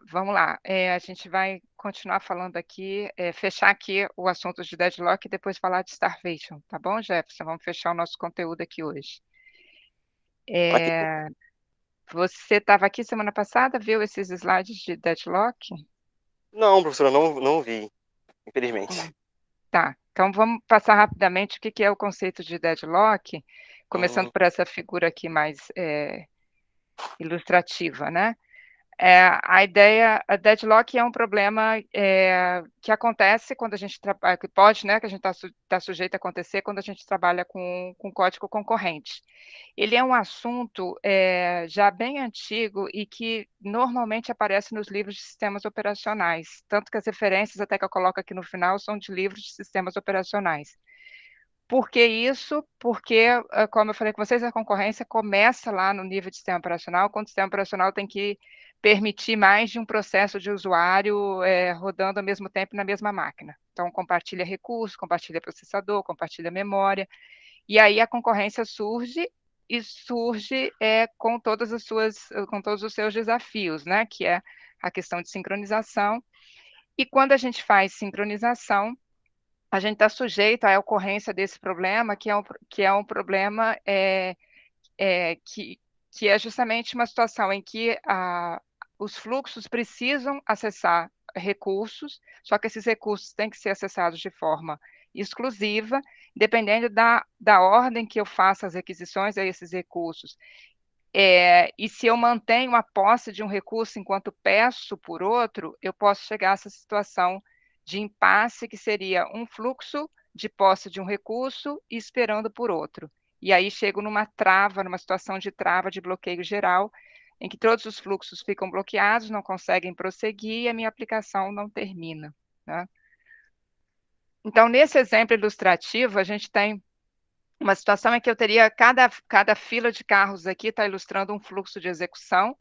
Vamos lá, a gente vai continuar falando aqui, fechar aqui o assunto de deadlock e depois falar de Starvation, tá bom, Jefferson? Vamos fechar o nosso conteúdo aqui hoje. Ok. É, Você estava aqui semana passada, viu esses slides de deadlock? Não, professora, não vi, infelizmente. Hum, Tá, então vamos passar rapidamente o que que é o conceito de deadlock, começando Hum, por essa figura aqui mais ilustrativa, né? A ideia, a deadlock é um problema que acontece quando a gente trabalha, que pode, né, que a gente está sujeito a acontecer quando a gente trabalha com código concorrente. Ele é um assunto já bem antigo e que normalmente aparece nos livros de sistemas operacionais, tanto que as referências até que eu coloco aqui no final são de livros de sistemas operacionais. Por que isso? Porque, como eu falei com vocês, a concorrência começa lá no nível de sistema operacional, quando o sistema operacional tem que permitir mais de um processo de usuário rodando ao mesmo tempo na mesma máquina. Então, compartilha recursos, compartilha processador, compartilha memória, e aí a concorrência surge e surge com todos os seus desafios, né? Que é a questão de sincronização. E quando a gente faz sincronização, a gente está sujeito à ocorrência desse problema, que é um problema é, que, que é justamente uma situação em que os fluxos precisam acessar recursos, só que esses recursos têm que ser acessados de forma exclusiva, dependendo da ordem que eu faço as requisições a esses recursos. E se eu mantenho a posse de um recurso enquanto peço por outro, eu posso chegar a essa situação de impasse, que seria um fluxo de posse de um recurso e esperando por outro. E aí chego numa trava, numa situação de trava, de bloqueio geral, em que todos os fluxos ficam bloqueados, não conseguem prosseguir e a minha aplicação não termina, né? Então, nesse exemplo ilustrativo, a gente tem uma situação em que eu teria cada fila de carros aqui está ilustrando um fluxo de execução,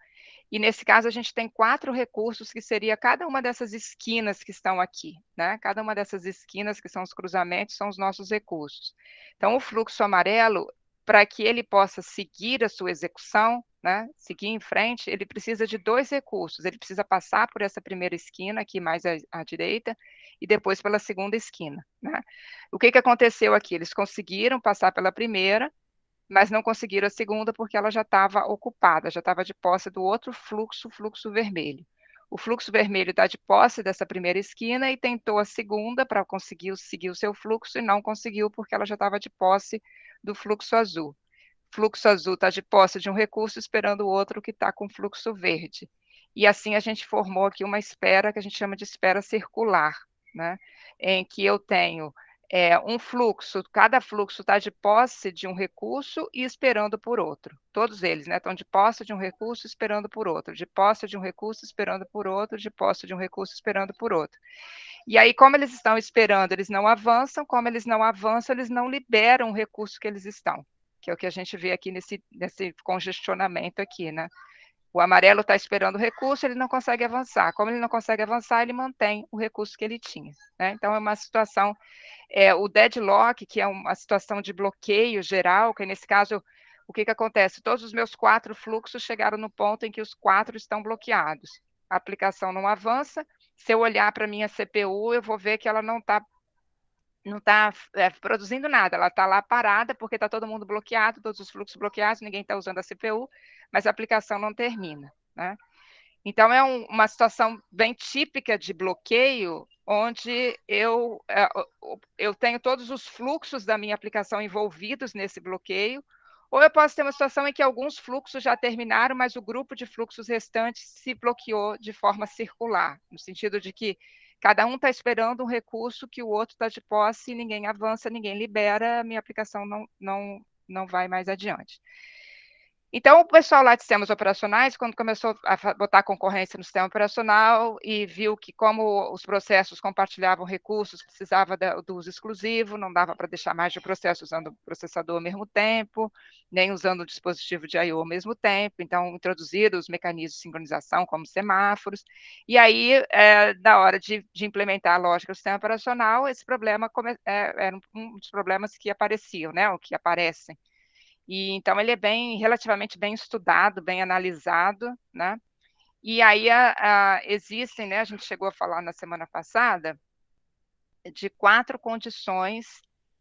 e nesse caso a gente tem 4 recursos que seria cada uma dessas esquinas que estão aqui, né? Cada uma dessas esquinas que são os cruzamentos são os nossos recursos. Então, o fluxo amarelo, para que ele possa seguir a sua execução, né? Seguir em frente, ele precisa de 2 recursos. Ele precisa passar por essa primeira esquina aqui mais à direita e depois pela segunda esquina, né? O que que aconteceu aqui? Eles conseguiram passar pela primeira, mas não conseguiram a segunda porque ela já estava ocupada, já estava de posse do outro fluxo, fluxo vermelho. O fluxo vermelho está de posse dessa primeira esquina e tentou a segunda para conseguir seguir o seu fluxo e não conseguiu porque ela já estava de posse do fluxo azul. O fluxo azul está de posse de um recurso esperando o outro que está com fluxo verde. E assim a gente formou aqui uma espera que a gente chama de espera circular, né? Em que eu tenho um fluxo, cada fluxo está de posse de um recurso e esperando por outro. Todos eles, né, estão de posse de um recurso esperando por outro, de posse de um recurso esperando por outro, de posse de um recurso esperando por outro. E aí, como eles estão esperando, eles não avançam, como eles não avançam, eles não liberam o recurso que eles estão, que é o que a gente vê aqui nesse congestionamento aqui, né? O amarelo está esperando o recurso, ele não consegue avançar. Como ele não consegue avançar, ele mantém o recurso que ele tinha, né? Então, é uma situação o deadlock, que é uma situação de bloqueio geral, que nesse caso, o que que acontece? Todos os meus 4 fluxos chegaram no ponto em que os 4 estão bloqueados. A aplicação não avança. Se eu olhar para a minha CPU, eu vou ver que ela não está produzindo nada, ela está lá parada porque está todo mundo bloqueado, todos os fluxos bloqueados, ninguém está usando a CPU, mas a aplicação não termina, né? Então, é uma situação bem típica de bloqueio, onde eu tenho todos os fluxos da minha aplicação envolvidos nesse bloqueio, ou eu posso ter uma situação em que alguns fluxos já terminaram, mas o grupo de fluxos restantes se bloqueou de forma circular, no sentido de que cada um está esperando um recurso que o outro está de posse, ninguém avança, ninguém libera, a minha aplicação não vai mais adiante. Então, o pessoal lá de sistemas operacionais, quando começou a botar concorrência no sistema operacional e viu que, como os processos compartilhavam recursos, precisava do uso exclusivo, não dava para deixar mais de um processo usando o processador ao mesmo tempo, nem usando o dispositivo de I/O ao mesmo tempo. Então, introduziram os mecanismos de sincronização, como semáforos. E aí, na hora de implementar a lógica do sistema operacional, esse problema era um dos problemas que apareciam, né, ou que aparecem. E então ele é relativamente bem estudado, bem analisado, né? E aí existem, né, a gente chegou a falar na semana passada, de 4 condições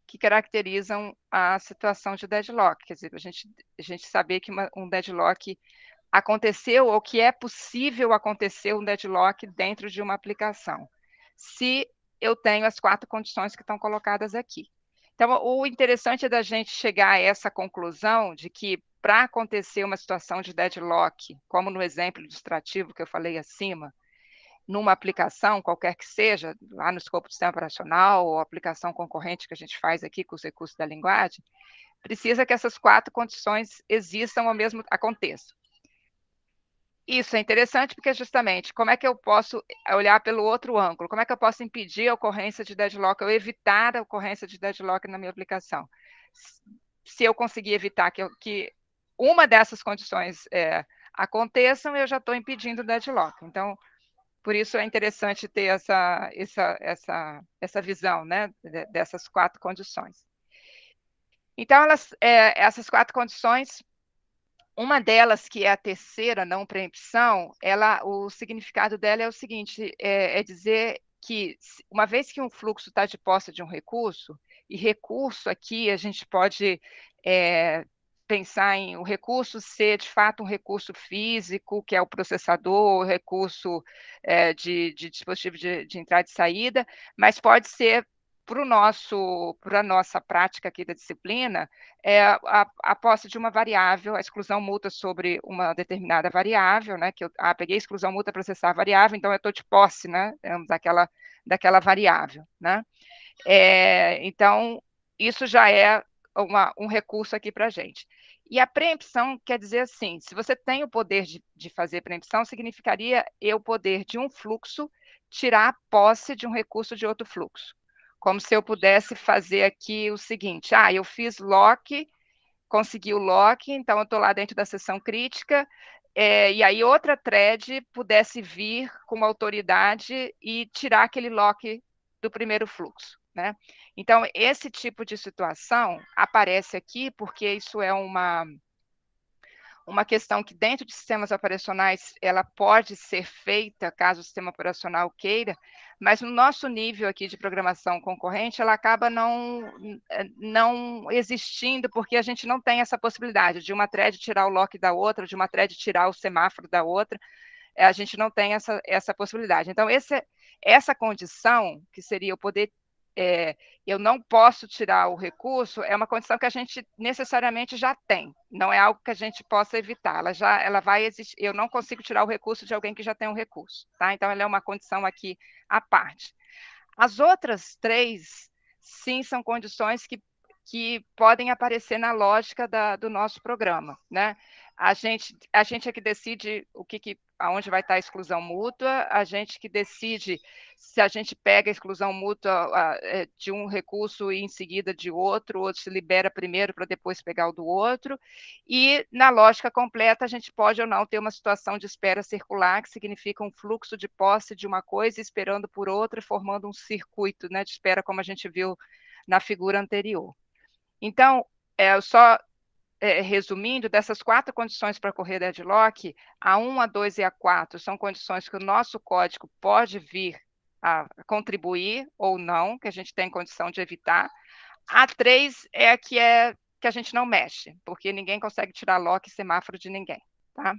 que caracterizam a situação de deadlock. Quer dizer, a gente saber que um deadlock aconteceu ou que é possível acontecer um deadlock dentro de uma aplicação, se eu tenho as 4 condições que estão colocadas aqui. Então, o interessante é da gente chegar a essa conclusão de que, para acontecer uma situação de deadlock, como no exemplo ilustrativo que eu falei acima, numa aplicação, qualquer que seja, lá no escopo do sistema operacional, ou aplicação concorrente que a gente faz aqui com os recursos da linguagem, precisa que essas 4 condições existam ao mesmo aconteçam. Isso é interessante porque, justamente, como é que eu posso olhar pelo outro ângulo? Como é que eu posso impedir a ocorrência de deadlock, ou evitar a ocorrência de deadlock na minha aplicação? Se eu conseguir evitar que uma dessas condições aconteçam, eu já estou impedindo o deadlock. Então, por isso é interessante ter essa visão, né, dessas 4 condições. Então, essas 4 condições, uma delas, que é a terceira, não preempção, o significado dela é o seguinte, é dizer que, uma vez que um fluxo está de posse de um recurso, e recurso aqui a gente pode pensar em o recurso ser, de fato, um recurso físico, que é o processador, o recurso de dispositivo de entrada e saída, mas pode ser, para a nossa prática aqui da disciplina, a posse de uma variável, a exclusão mútua sobre uma determinada variável, né, que eu peguei exclusão mútua para acessar a variável, então eu estou de posse, né, daquela variável, né? Então, isso já é um recurso aqui para a gente. E a preempção quer dizer assim, se você tem o poder de fazer preempção, significaria eu poder, de um fluxo, tirar a posse de um recurso de outro fluxo. Como se eu pudesse fazer aqui o seguinte, eu fiz lock, consegui o lock, então eu estou lá dentro da seção crítica, e aí outra thread pudesse vir com uma autoridade e tirar aquele lock do primeiro fluxo, né? Então, esse tipo de situação aparece aqui porque isso é uma questão que, dentro de sistemas operacionais, ela pode ser feita, caso o sistema operacional queira, mas no nosso nível aqui de programação concorrente, ela acaba não existindo, porque a gente não tem essa possibilidade de uma thread tirar o lock da outra, de uma thread tirar o semáforo da outra, a gente não tem essa possibilidade. Então, essa condição, que seria o poder, eu não posso tirar o recurso, é uma condição que a gente necessariamente já tem, não é algo que a gente possa evitar, ela vai existir, eu não consigo tirar o recurso de alguém que já tem um recurso, tá? Então, ela é uma condição aqui à parte. As outras 3, sim, são condições que podem aparecer na lógica do nosso programa, né? A gente é que decide aonde vai estar a exclusão mútua, a gente que decide se a gente pega a exclusão mútua de um recurso e em seguida de outro, ou se libera primeiro para depois pegar o do outro, e na lógica completa a gente pode ou não ter uma situação de espera circular, que significa um fluxo de posse de uma coisa esperando por outra, formando um circuito, né, de espera, como a gente viu na figura anterior. Então, só resumindo, dessas 4 condições para correr deadlock, a 1, a 2 e a 4 são condições que o nosso código pode vir a contribuir ou não, que a gente tem condição de evitar. A 3 é a que a gente não mexe, porque ninguém consegue tirar lock e semáforo de ninguém, tá?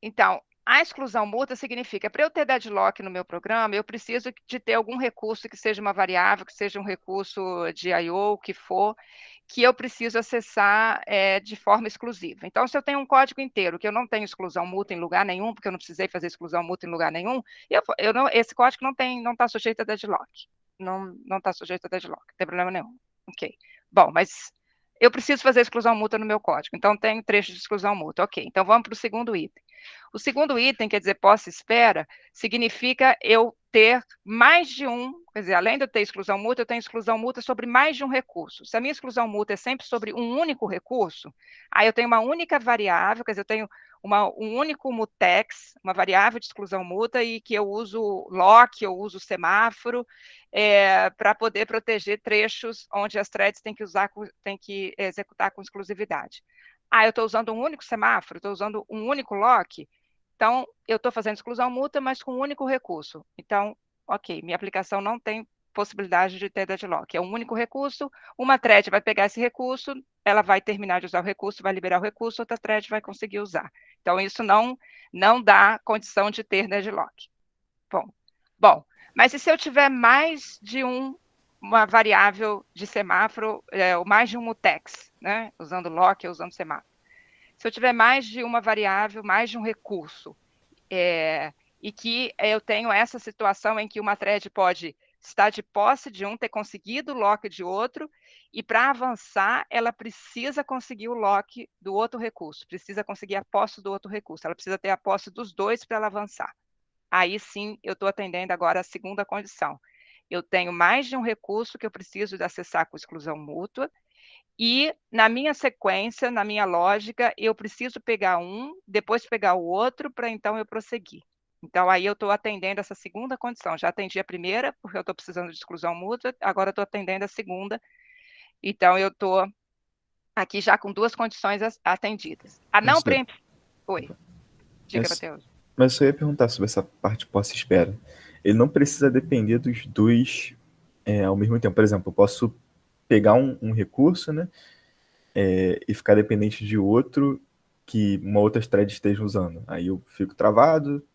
Então, a exclusão mútua significa, para eu ter deadlock no meu programa, eu preciso de ter algum recurso que seja uma variável, que seja um recurso de I/O, o que for, que eu preciso acessar de forma exclusiva. Então, se eu tenho um código inteiro que eu não tenho exclusão mútua em lugar nenhum, porque eu não precisei fazer exclusão mútua em lugar nenhum, esse código não está sujeito a deadlock. Não está sujeito a deadlock, não tem problema nenhum. Ok. Bom, mas eu preciso fazer exclusão mútua no meu código, então tem trecho de exclusão mútua. Ok, então vamos para o segundo item. O segundo item, quer dizer, posse-espera, significa eu ter mais de um, quer dizer, além de eu ter exclusão mútua, eu tenho exclusão mútua sobre mais de um recurso. Se a minha exclusão mútua é sempre sobre um único recurso, aí eu tenho uma única variável, quer dizer, eu tenho um único mutex, uma variável de exclusão mútua, e que eu uso lock, eu uso semáforo, para poder proteger trechos onde as threads têm que executar com exclusividade. eu estou usando um único semáforo, estou usando um único lock, então eu estou fazendo exclusão mútua, mas com um único recurso. Então, ok, minha aplicação não tem possibilidade de ter deadlock. É um único recurso, uma thread vai pegar esse recurso, ela vai terminar de usar o recurso, vai liberar o recurso, outra thread vai conseguir usar. Então, isso não dá condição de ter deadlock. Bom, mas e se eu tiver mais de uma variável de semáforo, ou mais de um mutex, né? Usando lock ou usando semáforo. Se eu tiver mais de uma variável, mais de um recurso, e que eu tenho essa situação em que uma thread pode estar de posse de um, ter conseguido o lock de outro, e para avançar, ela precisa conseguir o lock do outro recurso, precisa conseguir a posse do outro recurso, ela precisa ter a posse dos dois para ela avançar. Aí sim, eu estou atendendo agora a segunda condição. Eu tenho mais de um recurso que eu preciso de acessar com exclusão mútua, e na minha sequência, na minha lógica, eu preciso pegar um, depois pegar o outro, para então eu prosseguir. Então, aí eu estou atendendo essa segunda condição. Já atendi a primeira, porque eu estou precisando de exclusão mútua, agora estou atendendo a segunda. Então, eu estou aqui já com duas condições atendidas. A não Mas, preempt... Oi, diga, mas, Matheus. mas eu ia perguntar sobre essa parte de posse-espera. Ele não precisa depender dos dois ao mesmo tempo. Por exemplo, eu posso pegar um recurso, né, e ficar dependente de outro que uma outra thread esteja usando. Aí eu fico travado.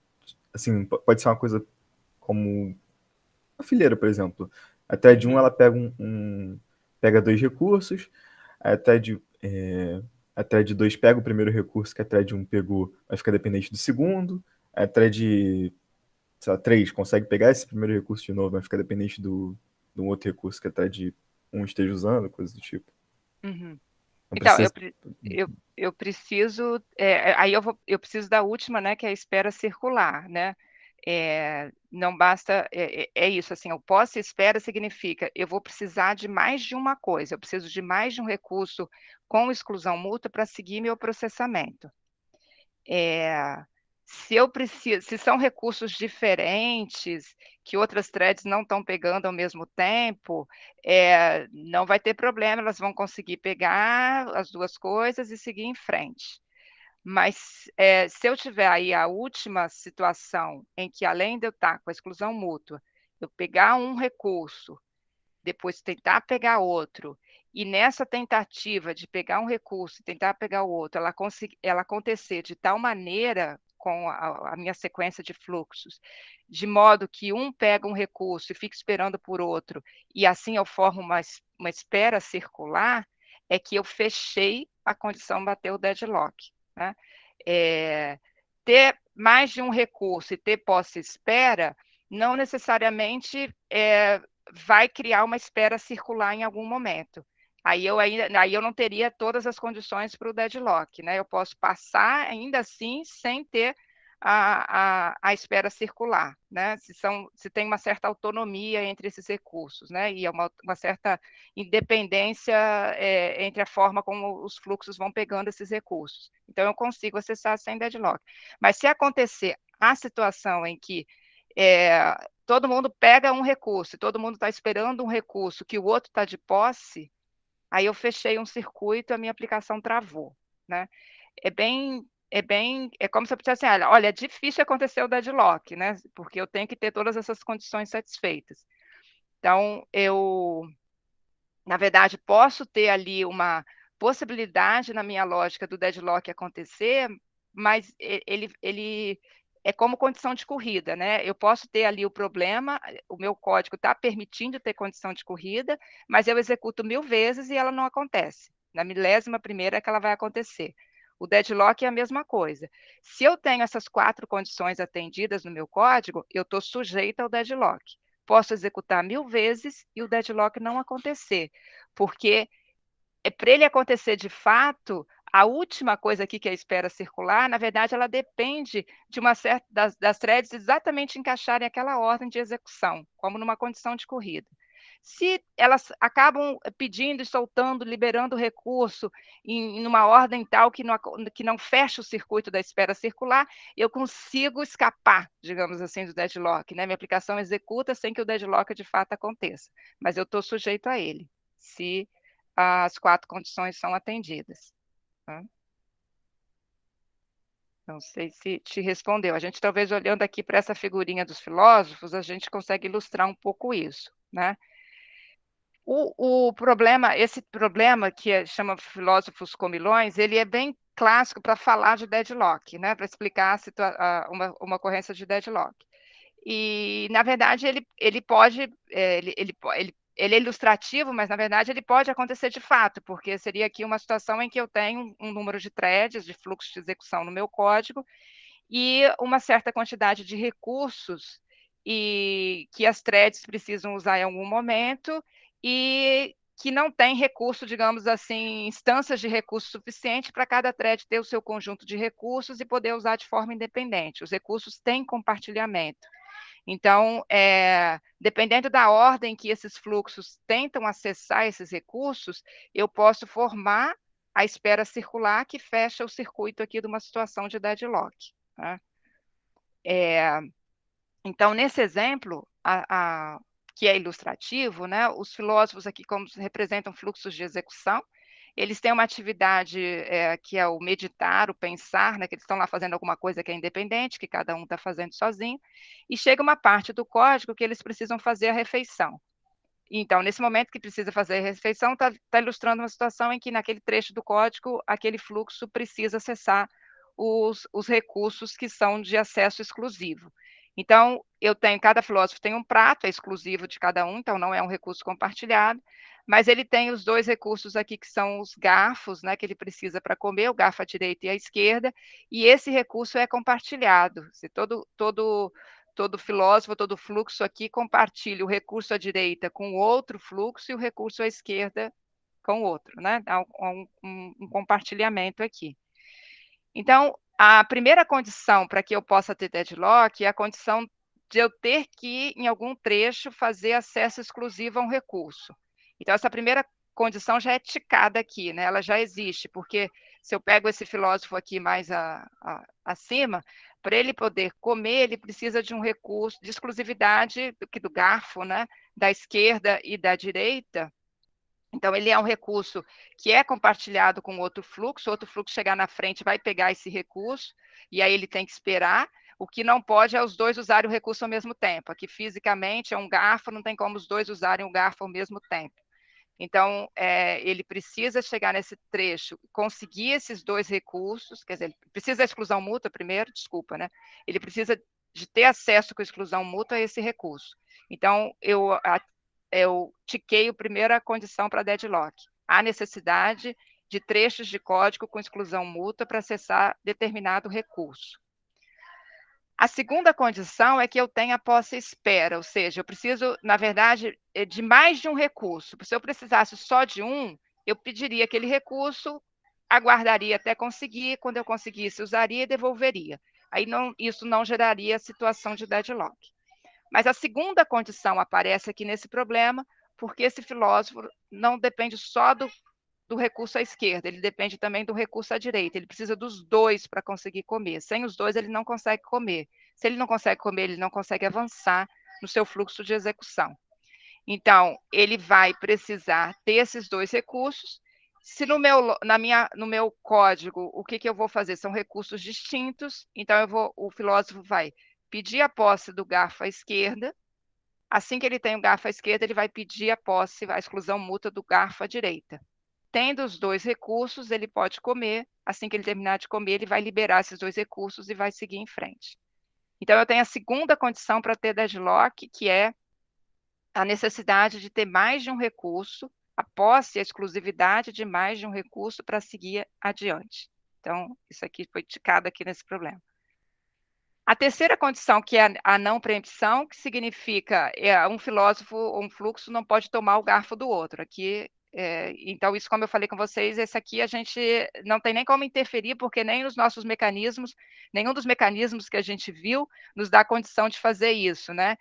Assim, pode ser uma coisa como uma fileira, por exemplo. A thread 1 ela pega pega dois recursos, a a thread 2 pega o primeiro recurso que a thread 1 pegou, vai ficar dependente do segundo. A thread, sei lá, 3 consegue pegar esse primeiro recurso de novo, vai ficar dependente do outro recurso que a thread 1 esteja usando, coisa do tipo. Uhum. Não Então, precisa. eu preciso, aí eu preciso da última, né, que é a espera circular, né? Não basta, isso, assim, o pós-espera significa eu vou precisar de mais de uma coisa, eu preciso de mais de um recurso com exclusão mútua para seguir meu processamento. Se eu preciso, se são recursos diferentes, que outras threads não estão pegando ao mesmo tempo, não vai ter problema, elas vão conseguir pegar as duas coisas e seguir em frente. Mas se eu tiver aí a última situação em que, além de eu estar com a exclusão mútua, eu pegar um recurso, depois tentar pegar outro, e nessa tentativa de pegar um recurso e tentar pegar o outro, ela acontecer de tal maneira com a minha sequência de fluxos, de modo que um pega um recurso e fica esperando por outro, e assim eu formo uma espera circular, é que eu fechei a condição bater o deadlock, né? Ter mais de um recurso e ter posse-espera não necessariamente vai criar uma espera circular em algum momento. Aí eu não teria todas as condições para o deadlock, né? Eu posso passar ainda assim sem ter a espera circular, né? Se tem uma certa autonomia entre esses recursos, né? E uma certa independência entre a forma como os fluxos vão pegando esses recursos. Então, eu consigo acessar sem deadlock. Mas se acontecer a situação em que todo mundo pega um recurso, todo mundo está esperando um recurso que o outro está de posse, aí eu fechei um circuito e a minha aplicação travou, né? É como se eu dissesse assim, olha, é difícil acontecer o deadlock, né? Porque eu tenho que ter todas essas condições satisfeitas. Então, na verdade, posso ter ali uma possibilidade na minha lógica do deadlock acontecer, mas ele é como condição de corrida, né? Eu posso ter ali o problema, o meu código está permitindo ter condição de corrida, mas eu executo 1000 vezes e ela não acontece. Na 1000ª é que ela vai acontecer. O deadlock é a mesma coisa. Se eu tenho essas 4 condições atendidas no meu código, eu estou sujeita ao deadlock. Posso executar 1000 vezes e o deadlock não acontecer, porque para ele acontecer de fato, a última coisa aqui que é a espera circular, na verdade, ela depende de uma certa das threads exatamente encaixarem aquela ordem de execução, como numa condição de corrida. Se elas acabam pedindo e soltando, liberando o recurso em uma ordem tal que não fecha o circuito da espera circular, eu consigo escapar, digamos assim, do deadlock, né? Minha aplicação executa sem que o deadlock de fato aconteça, mas eu estou sujeito a ele, se as 4 condições são atendidas. Tá? Não sei se te respondeu. A gente talvez olhando aqui para essa figurinha dos filósofos, a gente consegue ilustrar um pouco isso, né? Esse problema chama filósofos comilões, ele é bem clássico para falar de deadlock, né? Para explicar uma ocorrência de deadlock. E, na verdade, ele pode, ele é ilustrativo, mas, na verdade, ele pode acontecer de fato, porque seria aqui uma situação em que eu tenho um número de threads, de fluxo de execução no meu código, e uma certa quantidade de recursos que as threads precisam usar em algum momento e que não tem recurso, digamos assim, instâncias de recurso suficiente para cada thread ter o seu conjunto de recursos e poder usar de forma independente. Os recursos têm compartilhamento. Então, dependendo da ordem que esses fluxos tentam acessar esses recursos, eu posso formar a espera circular que fecha o circuito aqui de uma situação de deadlock. Tá? Então, nesse exemplo, que é ilustrativo, né, os filósofos aqui como representam fluxos de execução, eles têm uma atividade que é o meditar, o pensar, né, que eles estão lá fazendo alguma coisa que é independente, que cada um está fazendo sozinho, e chega uma parte do código que eles precisam fazer a refeição. Então, nesse momento que precisa fazer a refeição, está ilustrando uma situação em que, naquele trecho do código, aquele fluxo precisa acessar os recursos que são de acesso exclusivo. Então, cada filósofo tem um prato, é exclusivo de cada um, então não é um recurso compartilhado, mas ele tem os dois recursos aqui, que são os garfos, né, que ele precisa para comer, o garfo à direita e à esquerda, e esse recurso é compartilhado. Todo filósofo, todo fluxo aqui compartilha o recurso à direita com outro fluxo e o recurso à esquerda com outro, né? Há um compartilhamento aqui. Então, a primeira condição para que eu possa ter deadlock é a condição de eu ter que, em algum trecho, fazer acesso exclusivo a um recurso. Então, essa primeira condição já é ticada aqui, né? Ela já existe, porque se eu pego esse filósofo aqui mais acima, para ele poder comer, ele precisa de um recurso de exclusividade do garfo, né? Da esquerda e da direita. Então, ele é um recurso que é compartilhado com outro fluxo chegar na frente vai pegar esse recurso, e aí ele tem que esperar. O que não pode é os dois usarem o recurso ao mesmo tempo. Aqui, fisicamente, é um garfo, não tem como os dois usarem o garfo ao mesmo tempo. Então, ele precisa chegar nesse trecho, conseguir esses dois recursos, quer dizer, ele precisa da exclusão mútua primeiro, desculpa, né? Ele precisa de ter acesso com exclusão mútua a esse recurso. Então, eu tiquei a primeira condição para deadlock. Há necessidade de trechos de código com exclusão mútua para acessar determinado recurso. A segunda condição é que eu tenha posse espera, ou seja, eu preciso, na verdade, de mais de um recurso. Se eu precisasse só de um, eu pediria aquele recurso, aguardaria até conseguir, quando eu conseguisse, usaria e devolveria. Aí isso não geraria situação de deadlock. Mas a segunda condição aparece aqui nesse problema, porque esse filósofo não depende só do recurso à esquerda, ele depende também do recurso à direita, ele precisa dos dois para conseguir comer. Sem os dois, ele não consegue comer. Se ele não consegue comer, ele não consegue avançar no seu fluxo de execução. Então, ele vai precisar ter esses dois recursos. Se no meu código, o que eu vou fazer? São recursos distintos, então o filósofo vai pedir a posse do garfo à esquerda. Assim que ele tem o garfo à esquerda, ele vai pedir a exclusão mútua do garfo à direita. Tendo os dois recursos, ele pode comer. Assim que ele terminar de comer, ele vai liberar esses dois recursos e vai seguir em frente. Então, eu tenho a segunda condição para ter deadlock, que é a necessidade de ter mais de um recurso, a posse e a exclusividade de mais de um recurso para seguir adiante. Então, isso aqui foi ticado aqui nesse problema. A terceira condição, que é a não preempção, que significa um filósofo ou um fluxo não pode tomar o garfo do outro. Aqui, então, isso, como eu falei com vocês, esse aqui a gente não tem nem como interferir, porque nem nos nossos mecanismos, nenhum dos mecanismos que a gente viu nos dá condição de fazer isso, né?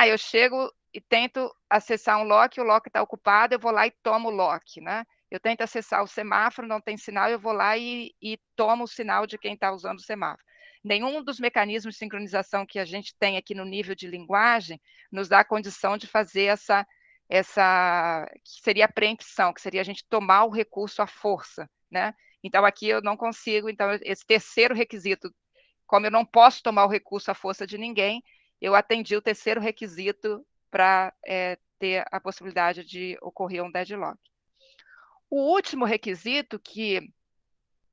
Eu chego e tento acessar um lock, o lock está ocupado, eu vou lá e tomo o lock, né? Eu tento acessar o semáforo, não tem sinal, eu vou lá e tomo o sinal de quem está usando o semáforo. Nenhum dos mecanismos de sincronização que a gente tem aqui no nível de linguagem nos dá a condição de fazer que seria a preempção, que seria a gente tomar o recurso à força, né? Então, aqui eu não consigo, então, esse terceiro requisito, como eu não posso tomar o recurso à força de ninguém, eu atendi o terceiro requisito para ter a possibilidade de ocorrer um deadlock. O último requisito, que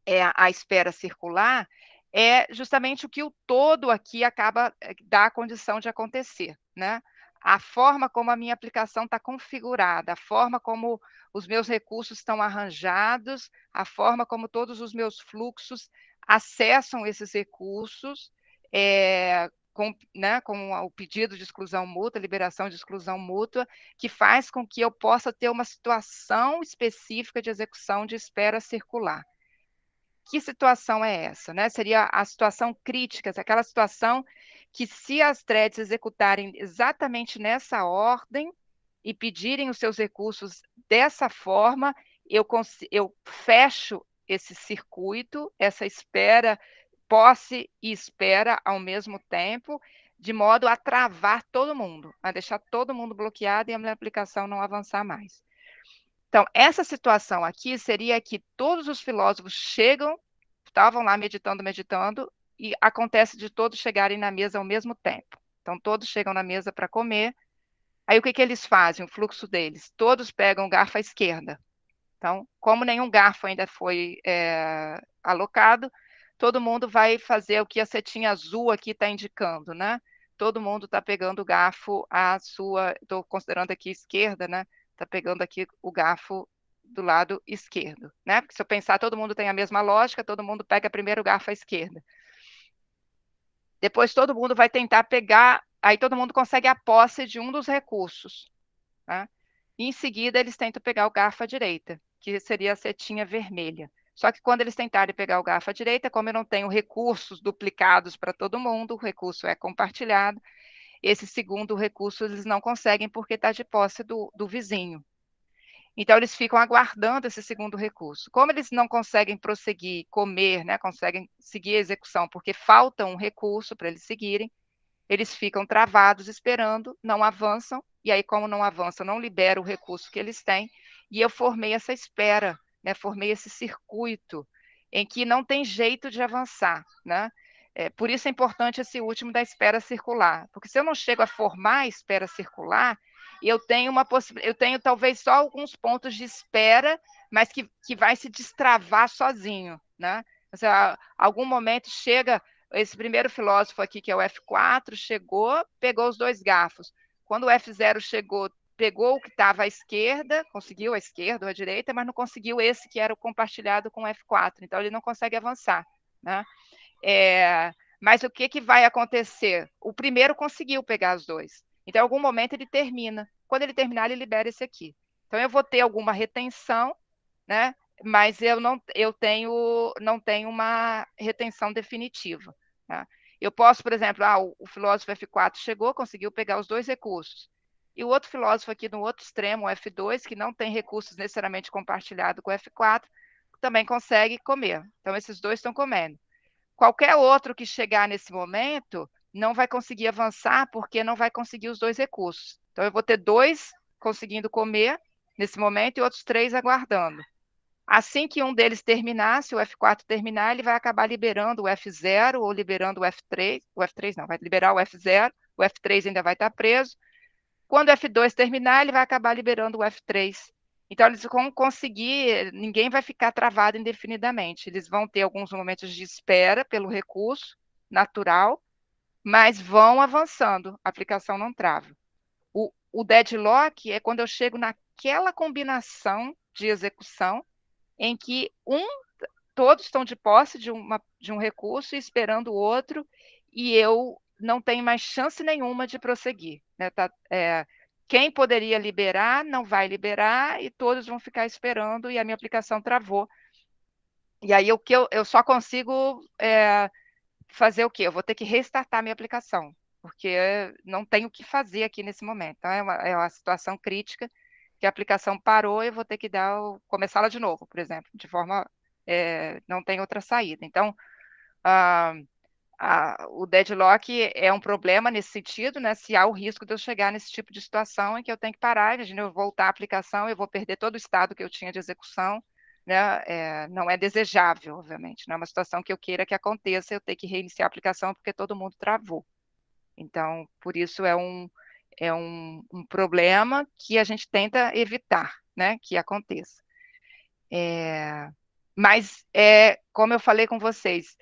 é a espera circular, é justamente o que o todo aqui acaba dá a condição de acontecer, né? A forma como a minha aplicação está configurada, a forma como os meus recursos estão arranjados, a forma como todos os meus fluxos acessam esses recursos, com o pedido de exclusão mútua, liberação de exclusão mútua, que faz com que eu possa ter uma situação específica de execução de espera circular. Que situação é essa, né? Seria a situação crítica, aquela situação que, se as threads executarem exatamente nessa ordem e pedirem os seus recursos dessa forma, eu fecho esse circuito, essa espera, posse e espera ao mesmo tempo, de modo a travar todo mundo, a deixar todo mundo bloqueado e a minha aplicação não avançar mais. Então, essa situação aqui seria que todos os filósofos chegam, estavam lá meditando, e acontece de todos chegarem na mesa ao mesmo tempo. Então, todos chegam na mesa para comer. Aí, o que eles fazem? O fluxo deles? Todos pegam o garfo à esquerda. Então, como nenhum garfo ainda foi alocado, todo mundo vai fazer o que a setinha azul aqui está indicando, né? Todo mundo está pegando o garfo à sua, estou considerando aqui esquerda, né? Está pegando aqui o garfo do lado esquerdo, né? Porque se eu pensar, todo mundo tem a mesma lógica, todo mundo pega primeiro o garfo à esquerda. Depois todo mundo vai tentar pegar, aí todo mundo consegue a posse de um dos recursos, né? E em seguida eles tentam pegar o garfo à direita, que seria a setinha vermelha. Só que quando eles tentarem pegar o garfo à direita, como eu não tenho recursos duplicados para todo mundo, o recurso é compartilhado, esse segundo recurso eles não conseguem porque está de posse do vizinho. Então, eles ficam aguardando esse segundo recurso. Como eles não conseguem prosseguir, comer, né, conseguem seguir a execução, porque falta um recurso para eles seguirem, eles ficam travados esperando, não avançam, e aí, como não avançam, não libera o recurso que eles têm, e eu formei essa espera, né, formei esse circuito em que não tem jeito de avançar, né? Por isso é importante esse último da espera circular, porque se eu não chego a formar a espera circular, eu tenho talvez só alguns pontos de espera, mas que vai se destravar sozinho, né? Seja, algum momento chega esse primeiro filósofo aqui, que é o F4, chegou, pegou os dois garfos. Quando o F0 chegou, pegou o que estava à esquerda, conseguiu a esquerda ou a direita, mas não conseguiu esse que era o compartilhado com o F4. Então, ele não consegue avançar, né? Mas o que vai acontecer? O primeiro conseguiu pegar os dois. Então, em algum momento, ele termina. Quando ele terminar, ele libera esse aqui. Então, eu vou ter alguma retenção, né? Mas eu não tenho uma retenção definitiva. Tá? Eu posso, por exemplo, o filósofo F4 chegou, conseguiu pegar os dois recursos. E o outro filósofo aqui no outro extremo, o F2, que não tem recursos necessariamente compartilhados com o F4, também consegue comer. Então, esses dois estão comendo. Qualquer outro que chegar nesse momento não vai conseguir avançar porque não vai conseguir os dois recursos. Então, eu vou ter dois conseguindo comer nesse momento e outros três aguardando. Assim que um deles terminar, se o F4 terminar, ele vai acabar liberando o F0 ou liberando o F3. O F3 não, vai liberar o F0, o F3 ainda vai estar preso. Quando o F2 terminar, ele vai acabar liberando o F3. Então, eles vão conseguir, ninguém vai ficar travado indefinidamente. Eles vão ter alguns momentos de espera pelo recurso natural, mas vão avançando, a aplicação não trava. O deadlock é quando eu chego naquela combinação de execução em que todos estão de posse de um recurso e esperando o outro, e eu não tenho mais chance nenhuma de prosseguir. Né? Quem poderia liberar, não vai liberar, e todos vão ficar esperando, e a minha aplicação travou. E aí eu só consigo fazer o quê? Eu vou ter que restartar a minha aplicação, porque não tenho o que fazer aqui nesse momento. Então, é uma situação crítica, que a aplicação parou e eu vou ter que começá-la de novo, por exemplo, de forma... não tem outra saída. Então, o deadlock é um problema nesse sentido, né? Se há o risco de eu chegar nesse tipo de situação em que eu tenho que parar, imagina eu voltar à aplicação, eu vou perder todo o estado que eu tinha de execução, né, não é desejável, obviamente, não é uma situação que eu queira que aconteça, eu ter que reiniciar a aplicação porque todo mundo travou. Então, por isso um problema que a gente tenta evitar, né, que aconteça. Mas, como eu falei com vocês,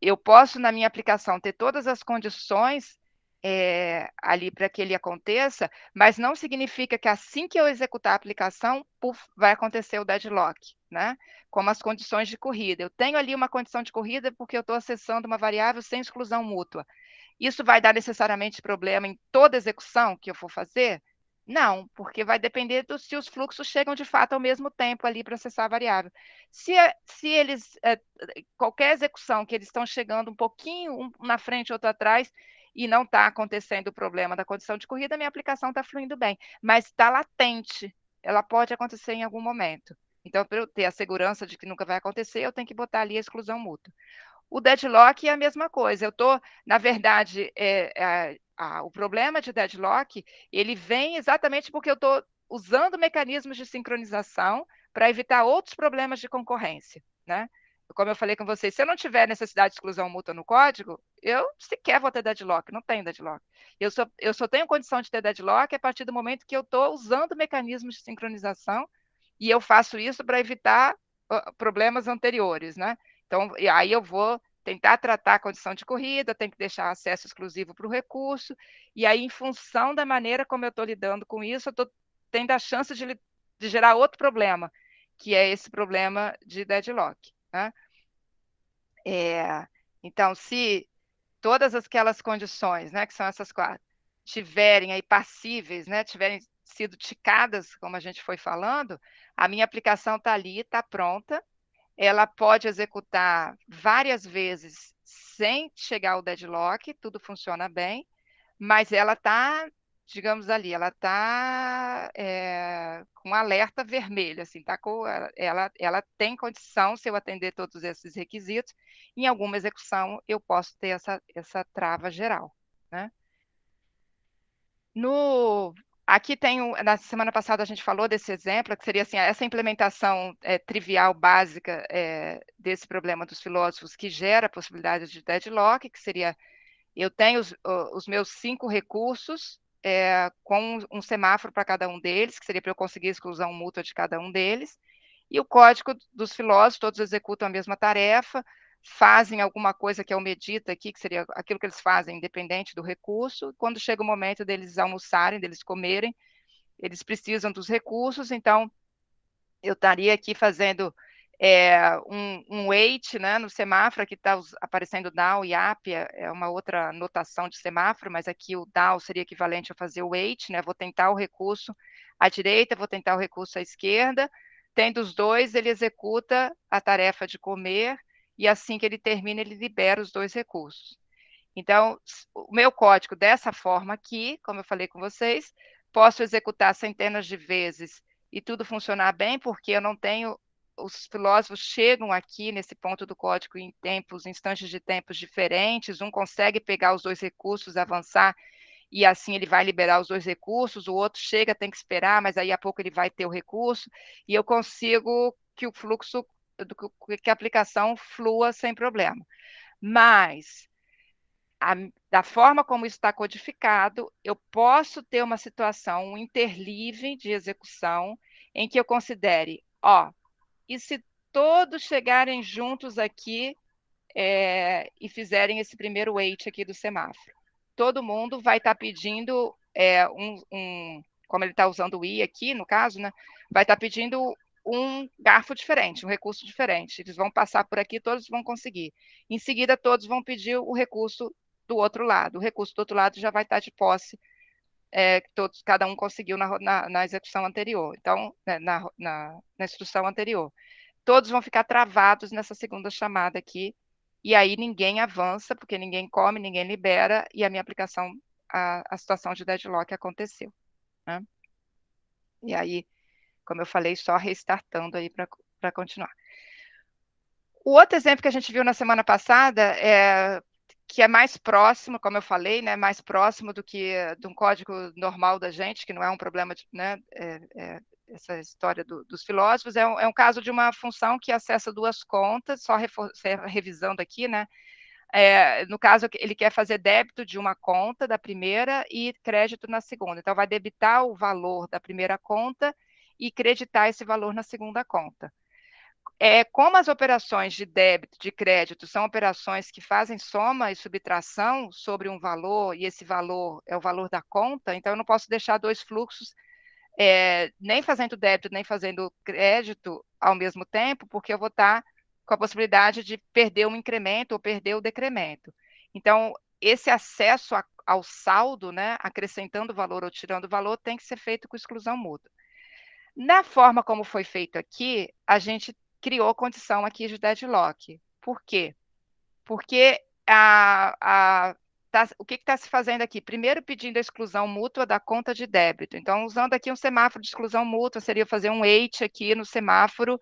eu posso, na minha aplicação, ter todas as condições ali para que ele aconteça, mas não significa que assim que eu executar a aplicação, puf, vai acontecer o deadlock, né? Como as condições de corrida. Eu tenho ali uma condição de corrida porque eu estou acessando uma variável sem exclusão mútua. Isso vai dar necessariamente problema em toda execução que eu for fazer? Não, porque vai depender se os fluxos chegam de fato ao mesmo tempo ali para acessar a variável. Se eles, qualquer execução que eles estão chegando um pouquinho na frente, outro atrás, e não está acontecendo o problema da condição de corrida, minha aplicação está fluindo bem, mas está latente, ela pode acontecer em algum momento. Então, para eu ter a segurança de que nunca vai acontecer, eu tenho que botar ali a exclusão mútua. O deadlock é a mesma coisa. Eu estou, na verdade, o problema de deadlock, ele vem exatamente porque eu estou usando mecanismos de sincronização para evitar outros problemas de concorrência, né? Como eu falei com vocês, se eu não tiver necessidade de exclusão mútua no código, eu sequer vou ter deadlock, não tenho deadlock. Eu só tenho condição de ter deadlock a partir do momento que eu estou usando mecanismos de sincronização e eu faço isso para evitar problemas anteriores, né? Então, e aí eu vou tentar tratar a condição de corrida, tem que deixar acesso exclusivo para o recurso, e aí, em função da maneira como eu estou lidando com isso, eu estou tendo a chance de gerar outro problema, que é esse problema de deadlock, né? Então, se todas aquelas condições, né, que são essas 4, tiverem aí passíveis, né, tiverem sido ticadas, como a gente foi falando, a minha aplicação está ali, está pronta, ela pode executar várias vezes sem chegar ao deadlock, tudo funciona bem, mas ela está, digamos ali, ela está com alerta vermelho, assim, tá ela tem condição, se eu atender todos esses requisitos, em alguma execução eu posso ter essa trava geral, né? Aqui na semana passada a gente falou desse exemplo, que seria assim, essa implementação trivial, básica desse problema dos filósofos que gera a possibilidade de deadlock, que seria, eu tenho os meus 5 recursos com um semáforo para cada um deles, que seria para eu conseguir a exclusão mútua de cada um deles, e o código dos filósofos, todos executam a mesma tarefa, fazem alguma coisa que é o medita aqui, que seria aquilo que eles fazem independente do recurso. Quando chega o momento deles almoçarem, deles comerem, eles precisam dos recursos, então eu estaria aqui fazendo um wait, né, no semáforo, aqui está aparecendo down e up, é uma outra notação de semáforo, mas aqui o down seria equivalente a fazer o wait, né, vou tentar o recurso à direita, vou tentar o recurso à esquerda, tendo os dois, ele executa a tarefa de comer, e assim que ele termina, ele libera os 2 recursos. Então, o meu código dessa forma aqui, como eu falei com vocês, posso executar centenas de vezes e tudo funcionar bem, porque eu não tenho, os filósofos chegam aqui nesse ponto do código em instantes de tempos diferentes, um consegue pegar os 2 recursos, avançar, e assim ele vai liberar os 2 recursos, o outro chega, tem que esperar, mas aí a pouco ele vai ter o recurso, e eu consigo que o fluxo, que a aplicação flua sem problema. Mas da forma como isso está codificado, eu posso ter uma situação, um interleave de execução, em que eu considere, e se todos chegarem juntos aqui e fizerem esse primeiro wait aqui do semáforo? Todo mundo vai estar pedindo como ele está usando o i aqui, no caso, né, vai estar pedindo um garfo diferente, um recurso diferente. Eles vão passar por aqui, todos vão conseguir. Em seguida, todos vão pedir o recurso do outro lado. O recurso do outro lado já vai estar de posse, cada um conseguiu na execução anterior, então, né, na instrução anterior. Todos vão ficar travados nessa segunda chamada aqui, e aí ninguém avança, porque ninguém come, ninguém libera, e a minha aplicação, a situação de deadlock aconteceu, né? E aí, como eu falei, só restartando aí para continuar. O outro exemplo que a gente viu na semana passada, que é mais próximo, como eu falei, né, mais próximo do que de um código normal da gente, que não é um problema, né, essa história dos filósofos, é um caso de uma função que acessa duas contas, só revisando aqui, né? No caso, ele quer fazer débito de uma conta da primeira e crédito na segunda. Então, vai debitar o valor da primeira conta e creditar esse valor na segunda conta. Como as operações de débito, de crédito, são operações que fazem soma e subtração sobre um valor, e esse valor é o valor da conta, então eu não posso deixar dois fluxos nem fazendo débito, nem fazendo crédito ao mesmo tempo, porque eu vou estar com a possibilidade de perder um incremento ou perder o decremento. Então, esse acesso ao saldo, né, acrescentando valor ou tirando valor, tem que ser feito com exclusão mútua. Na forma como foi feito aqui, a gente criou condição aqui de deadlock. Por quê? Porque o que está se fazendo aqui? Primeiro, pedindo a exclusão mútua da conta de débito. Então, usando aqui um semáforo de exclusão mútua, seria fazer um wait aqui no semáforo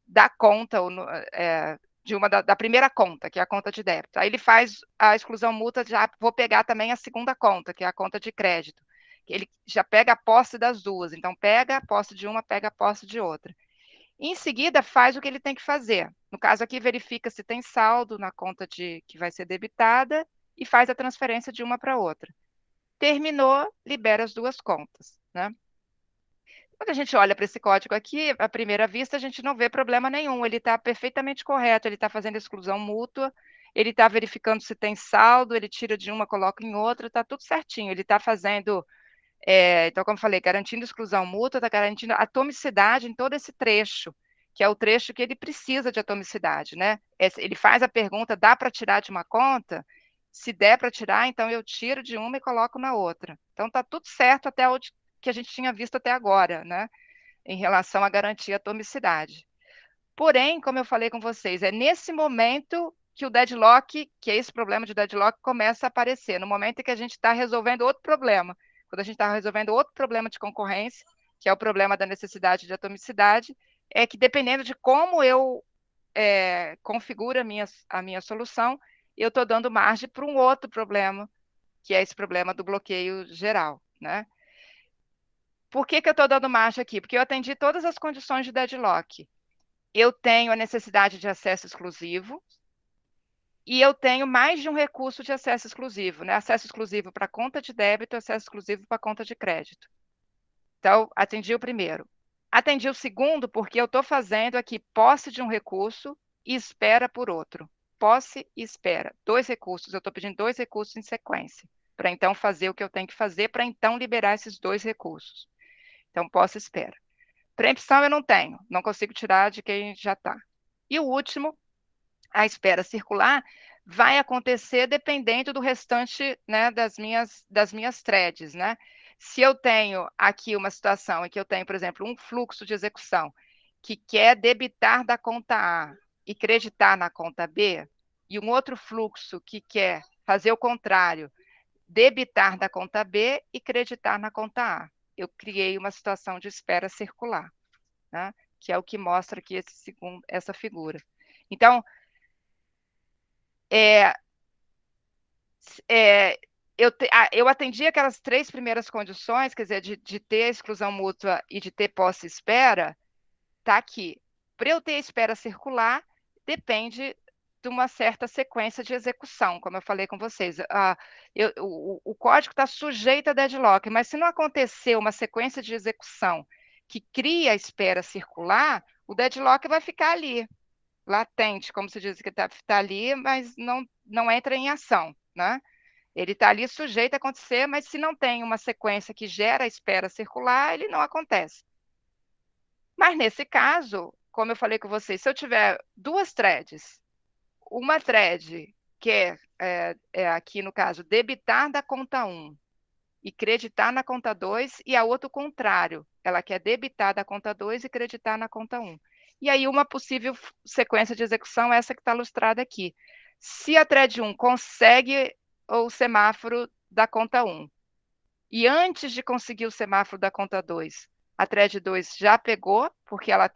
da conta, da primeira conta, que é a conta de débito. Aí ele faz a exclusão mútua, já vou pegar também a segunda conta, que é a conta de crédito. Ele já pega a posse das duas. Então, pega a posse de uma, pega a posse de outra. Em seguida, faz o que ele tem que fazer. No caso aqui, verifica se tem saldo na conta que vai ser debitada e faz a transferência de uma para outra. Terminou, libera as duas contas, né? Quando a gente olha para esse código aqui, à primeira vista, a gente não vê problema nenhum. Ele está perfeitamente correto, ele está fazendo exclusão mútua, ele está verificando se tem saldo, ele tira de uma, coloca em outra, está tudo certinho. Ele está fazendo... então, como eu falei, garantindo exclusão mútua, está garantindo atomicidade em todo esse trecho, que é o trecho que ele precisa de atomicidade, né? Ele faz a pergunta, dá para tirar de uma conta? Se der para tirar, então eu tiro de uma e coloco na outra. Então, está tudo certo até onde que a gente tinha visto até agora, né? Em relação a garantir a atomicidade. Porém, como eu falei com vocês, é nesse momento que o deadlock, que é esse problema de deadlock, começa a aparecer, no momento em que a gente está resolvendo outro problema. Quando a gente está resolvendo outro problema de concorrência, que é o problema da necessidade de atomicidade, é que dependendo de como eu configuro a minha solução, eu estou dando margem para um outro problema, que é esse problema do bloqueio geral, né? Por que eu estou dando margem aqui? Porque eu atendi todas as condições de deadlock. Eu tenho a necessidade de acesso exclusivo, e eu tenho mais de um recurso de acesso exclusivo, né? Acesso exclusivo para conta de débito, acesso exclusivo para conta de crédito. Então, atendi o primeiro. Atendi o segundo porque eu estou fazendo aqui posse de um recurso e espera por outro. Posse e espera. Dois recursos, eu estou pedindo dois recursos em sequência, para então fazer o que eu tenho que fazer, para então liberar esses dois recursos. Então, posse e espera. Preempção eu não tenho, não consigo tirar de quem já está. E o último, a espera circular, vai acontecer dependendo do restante, né, das minhas threads, né? Se eu tenho aqui uma situação em que eu tenho, por exemplo, um fluxo de execução que quer debitar da conta A e creditar na conta B, e um outro fluxo que quer fazer o contrário, debitar da conta B e creditar na conta A. Eu criei uma situação de espera circular, né? Que é o que mostra aqui essa figura. Então, eu atendi aquelas três primeiras condições, quer dizer, de ter exclusão mútua e de ter posse e espera, está aqui. Para eu ter espera circular, depende de uma certa sequência de execução, como eu falei com vocês. O código está sujeito a deadlock, mas se não acontecer uma sequência de execução que cria a espera circular, o deadlock vai ficar ali, latente, como se diz que está ali, mas não entra em ação, né? Ele está ali sujeito a acontecer, mas se não tem uma sequência que gera a espera circular, ele não acontece. Mas nesse caso, como eu falei com vocês, se eu tiver duas threads, uma thread que é aqui no caso, debitar da conta 1 e creditar na conta 2, e a outra o contrário, ela quer debitar da conta 2 e creditar na conta 1. E aí uma possível sequência de execução é essa que está ilustrada aqui. Se a thread 1 consegue o semáforo da conta 1, e antes de conseguir o semáforo da conta 2, a thread 2 já pegou, porque ela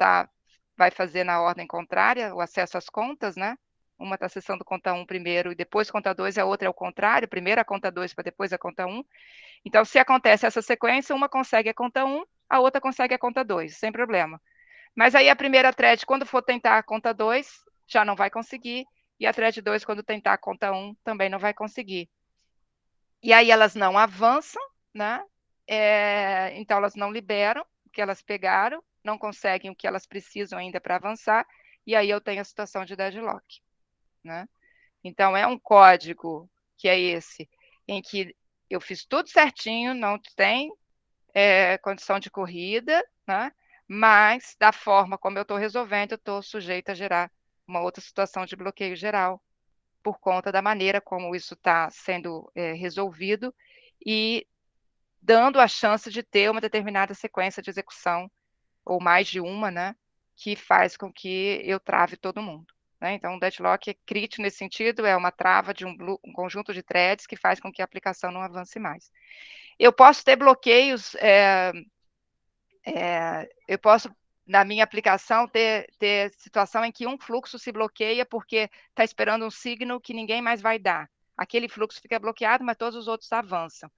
vai fazer na ordem contrária o acesso às contas, né? Uma está acessando conta 1 primeiro e depois conta 2, a outra é o contrário, primeiro a conta 2 para depois a conta 1. Então, se acontece essa sequência, uma consegue a conta 1 a outra consegue a conta 2, sem problema. Mas aí a primeira thread, quando for tentar a conta 2, já não vai conseguir, e a thread 2, quando tentar a conta 1, também não vai conseguir. E aí elas não avançam, né? Então elas não liberam o que elas pegaram, não conseguem o que elas precisam ainda para avançar, e aí eu tenho a situação de deadlock, né? Então é um código que é esse, em que eu fiz tudo certinho, não tem condição de corrida, né? Mas da forma como eu estou resolvendo, eu estou sujeita a gerar uma outra situação de bloqueio geral, por conta da maneira como isso está sendo resolvido e dando a chance de ter uma determinada sequência de execução, ou mais de uma, né, que faz com que eu trave todo mundo. Né? Então, o deadlock é crítico nesse sentido, é uma trava de um conjunto de threads que faz com que a aplicação não avance mais. Eu posso ter bloqueios, eu posso, na minha aplicação, ter situação em que um fluxo se bloqueia porque está esperando um signo que ninguém mais vai dar. Aquele fluxo fica bloqueado, mas todos os outros avançam.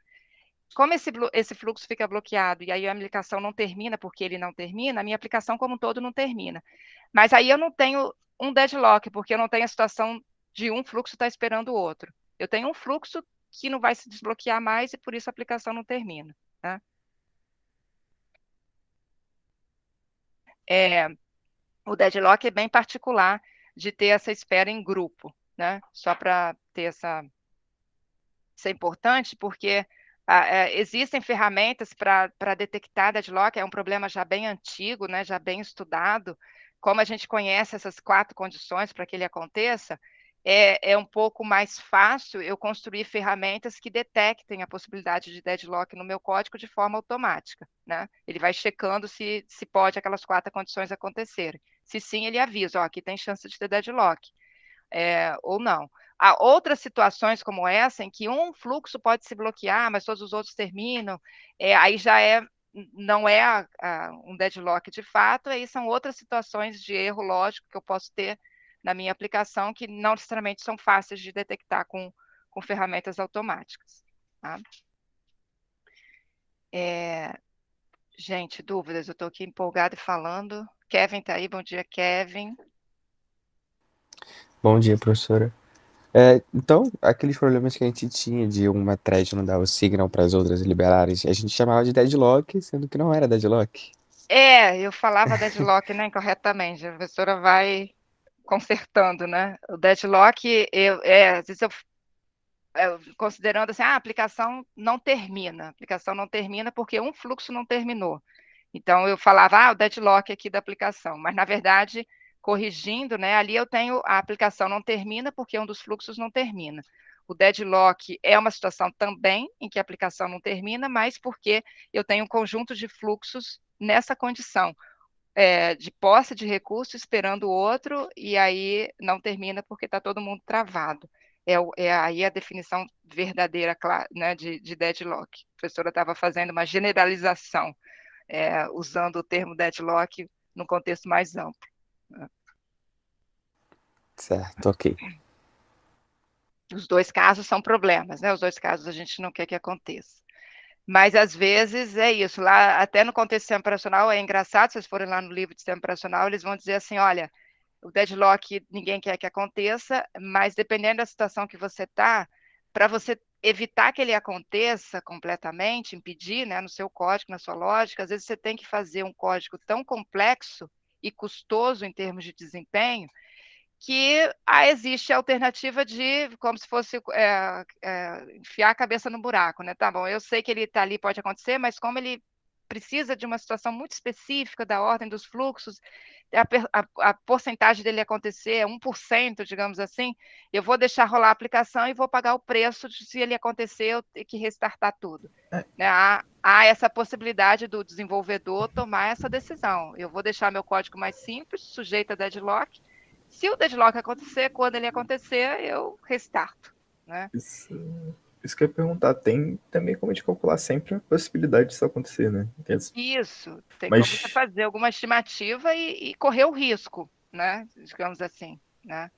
Como esse fluxo fica bloqueado e aí a aplicação não termina porque ele não termina, a minha aplicação como um todo não termina. Mas aí eu não tenho um deadlock, porque eu não tenho a situação de um fluxo estar esperando o outro. Eu tenho um fluxo que não vai se desbloquear mais e por isso a aplicação não termina. Né? O deadlock é bem particular de ter essa espera em grupo, né? Só para ter essa... Isso é importante porque existem ferramentas para detectar deadlock, é um problema já bem antigo, né? Já bem estudado. Como a gente conhece essas 4 condições para que ele aconteça, é um pouco mais fácil eu construir ferramentas que detectem a possibilidade de deadlock no meu código de forma automática. Né? Ele vai checando se pode aquelas 4 condições acontecerem. Se sim, ele avisa, ó, aqui tem chance de ter deadlock, ou não. Há outras situações como essa, em que um fluxo pode se bloquear, mas todos os outros terminam, aí já não é um deadlock de fato, aí são outras situações de erro lógico que eu posso ter na minha aplicação, que não necessariamente são fáceis de detectar com ferramentas automáticas. Tá? Gente, dúvidas? Eu estou aqui empolgada e falando. Kevin está aí, bom dia, Kevin. Bom dia, professora. Então, aqueles problemas que a gente tinha de uma thread não dar o signal para as outras liberarem, a gente chamava de deadlock, sendo que não era deadlock. Eu falava deadlock, né, incorretamente. A professora vai consertando, né? O deadlock, às vezes considerando assim, a aplicação não termina. A aplicação não termina porque um fluxo não terminou. Então, eu falava, o deadlock aqui da aplicação. Mas, na verdade, corrigindo, né, ali eu tenho a aplicação não termina porque um dos fluxos não termina. O deadlock é uma situação também em que a aplicação não termina, mas porque eu tenho um conjunto de fluxos nessa condição. De posse de recurso esperando o outro, e aí não termina porque está todo mundo travado. Aí a definição verdadeira, né, de deadlock. A professora estava fazendo uma generalização, usando o termo deadlock no contexto mais amplo. Certo, ok. Os 2 casos são problemas, né? Os 2 casos a gente não quer que aconteça. Mas, às vezes, é isso. Lá, até no contexto de sistema operacional, é engraçado, se vocês forem lá no livro de sistema operacional, eles vão dizer assim, olha, o deadlock ninguém quer que aconteça, mas dependendo da situação que você está, para você evitar que ele aconteça completamente, impedir, né, no seu código, na sua lógica, às vezes você tem que fazer um código tão complexo e custoso em termos de desempenho, que existe a alternativa de, como se fosse enfiar a cabeça no buraco, né? Tá bom, eu sei que ele está ali, pode acontecer, mas como ele precisa de uma situação muito específica da ordem dos fluxos, a porcentagem dele acontecer é 1%, digamos assim, eu vou deixar rolar a aplicação e vou pagar o preço de, se ele acontecer, eu ter que restartar tudo. Né? Há essa possibilidade do desenvolvedor tomar essa decisão. Eu vou deixar meu código mais simples, sujeito a deadlock. Se o deadlock acontecer, quando ele acontecer, eu restarto. Né? Isso que eu ia perguntar, tem também como a gente calcular sempre a possibilidade disso acontecer, né? Isso, tem Mas... como você fazer alguma estimativa e correr o risco, né? Digamos assim, né?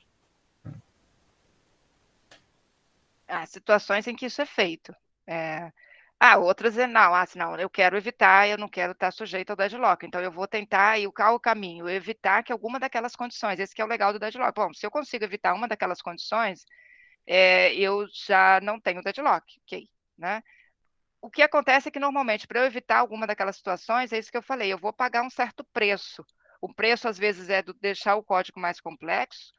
Há situações em que isso é feito. Outras não, não, eu quero evitar, eu não quero estar sujeito ao deadlock, então eu vou tentar, e qual o caminho? Evitar que alguma daquelas condições, esse que é o legal do deadlock. Bom, se eu consigo evitar uma daquelas condições, eu já não tenho deadlock, ok, né? O que acontece é que, normalmente, para eu evitar alguma daquelas situações, é isso que eu falei, eu vou pagar um certo preço. O preço, às vezes, é de deixar o código mais complexo,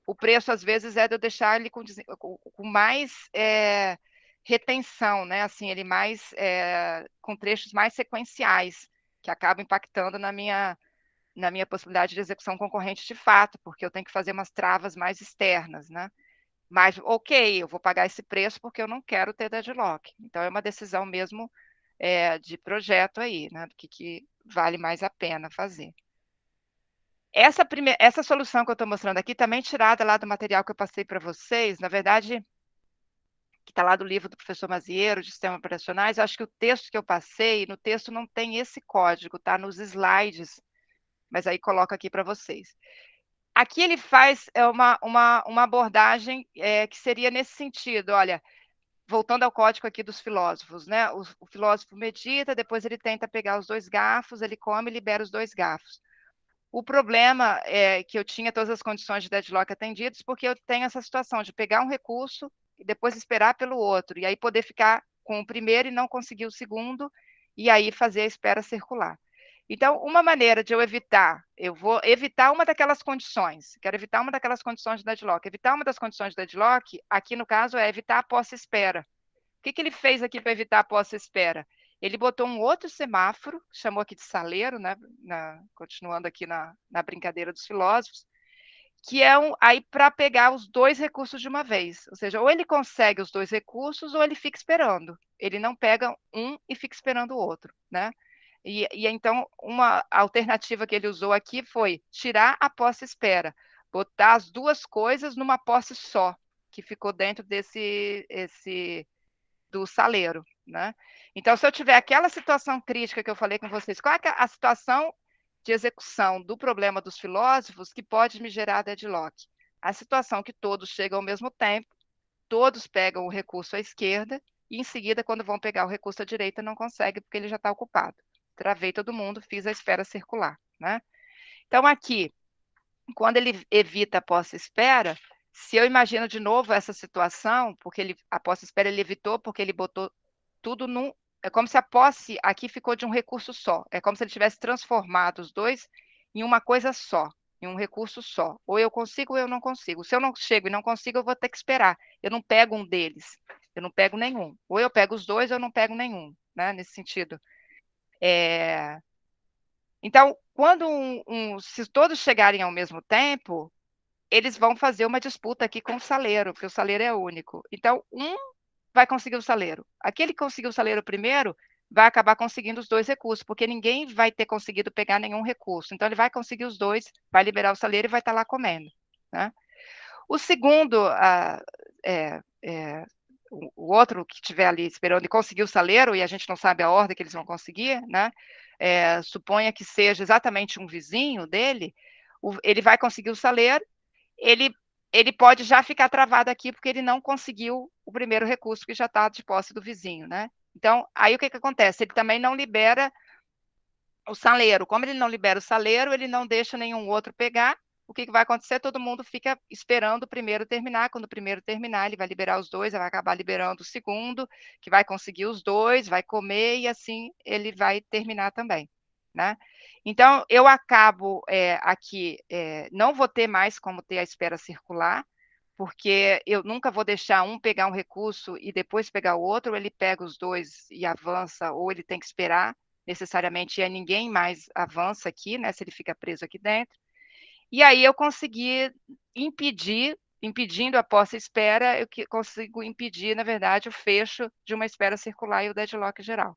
o preço, às vezes, é de eu deixar ele com mais retenção, né? Assim, ele mais com trechos mais sequenciais, que acabam impactando na minha possibilidade de execução concorrente de fato, porque eu tenho que fazer umas travas mais externas, né? Mas, ok, eu vou pagar esse preço porque eu não quero ter deadlock. Então, é uma decisão mesmo de projeto aí, né? Do que vale mais a pena fazer. Essa solução que eu estou mostrando aqui, também tirada lá do material que eu passei para vocês, na verdade, que está lá do livro do professor Mazieiro, de sistemas operacionais, eu acho que o texto que eu passei, no texto não tem esse código, está nos slides, mas aí coloco aqui para vocês. Aqui ele faz uma abordagem que seria nesse sentido, olha, voltando ao código aqui dos filósofos, né? O filósofo medita, depois ele tenta pegar os 2 garfos, ele come e libera os 2 garfos. O problema é que eu tinha todas as condições de deadlock atendidas, porque eu tenho essa situação de pegar um recurso e depois esperar pelo outro, e aí poder ficar com o primeiro e não conseguir o segundo, e aí fazer a espera circular. Então, uma maneira de eu vou evitar uma daquelas condições, quero evitar uma daquelas condições de deadlock. Evitar uma das condições de deadlock, aqui no caso, é evitar a posse-espera. O que ele fez aqui para evitar a posse-espera? Ele botou um outro semáforo, chamou aqui de saleiro, né? Continuando aqui na brincadeira dos filósofos, que é aí para pegar os 2 recursos de uma vez. Ou seja, ou ele consegue os 2 recursos, ou ele fica esperando. Ele não pega um e fica esperando o outro, né? E então, uma alternativa que ele usou aqui foi tirar a posse-espera, botar as 2 coisas numa posse só, que ficou dentro do saleiro, né? Então, se eu tiver aquela situação crítica que eu falei com vocês, qual é a situação de execução do problema dos filósofos que pode me gerar deadlock? A situação que todos chegam ao mesmo tempo, todos pegam o recurso à esquerda, e em seguida, quando vão pegar o recurso à direita, não conseguem, porque ele já está ocupado. Travei todo mundo, fiz a esfera circular, né? Então, aqui, quando ele evita a posse-espera, se eu imagino de novo essa situação, porque a posse-espera ele evitou, porque ele botou tudo num... É como se a posse aqui ficou de um recurso só. É como se ele tivesse transformado os 2 em uma coisa só, em um recurso só. Ou eu consigo ou eu não consigo. Se eu não chego e não consigo, eu vou ter que esperar. Eu não pego um deles, eu não pego nenhum. Ou eu pego os 2 ou eu não pego nenhum, né? Nesse sentido. Então, se todos chegarem ao mesmo tempo, eles vão fazer uma disputa aqui com o saleiro, porque o saleiro é único. Então, um vai conseguir o saleiro. Aquele que conseguiu o saleiro primeiro vai acabar conseguindo os 2 recursos, porque ninguém vai ter conseguido pegar nenhum recurso. Então, ele vai conseguir os 2, vai liberar o saleiro e vai estar lá comendo, né? O segundo, o outro que estiver ali esperando e conseguir o saleiro, e a gente não sabe a ordem que eles vão conseguir, né? Suponha que seja exatamente um vizinho dele, ele vai conseguir o saleiro, ele pode já ficar travado aqui, porque ele não conseguiu o primeiro recurso que já está de posse do vizinho, né? Então, aí o que acontece? Ele também não libera o saleiro. Como ele não libera o saleiro, ele não deixa nenhum outro pegar. O que vai acontecer? Todo mundo fica esperando o primeiro terminar. Quando o primeiro terminar, ele vai liberar os 2, vai acabar liberando o segundo, que vai conseguir os 2, vai comer, e assim ele vai terminar também, né? Então, eu acabo aqui, não vou ter mais como ter a espera circular, porque eu nunca vou deixar um pegar um recurso e depois pegar o outro, ou ele pega os 2 e avança, ou ele tem que esperar necessariamente, e aí ninguém mais avança aqui, né, se ele fica preso aqui dentro. E aí eu consegui impedindo a posse-espera, eu consigo impedir, na verdade, o fecho de uma espera circular e o deadlock geral.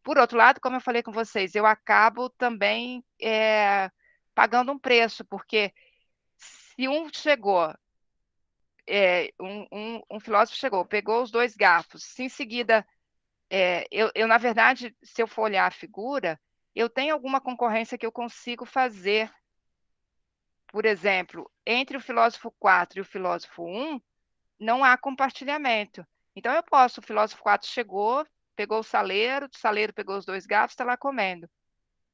Por outro lado, como eu falei com vocês, eu acabo também pagando um preço, porque se um filósofo chegou, pegou os 2 garfos, se em seguida, na verdade, se eu for olhar a figura, eu tenho alguma concorrência que eu consigo fazer. Por exemplo, entre o filósofo 4 e o filósofo 1, não há compartilhamento. Então, eu posso, o filósofo 4 chegou, pegou o saleiro pegou os 2 garfos, está lá comendo.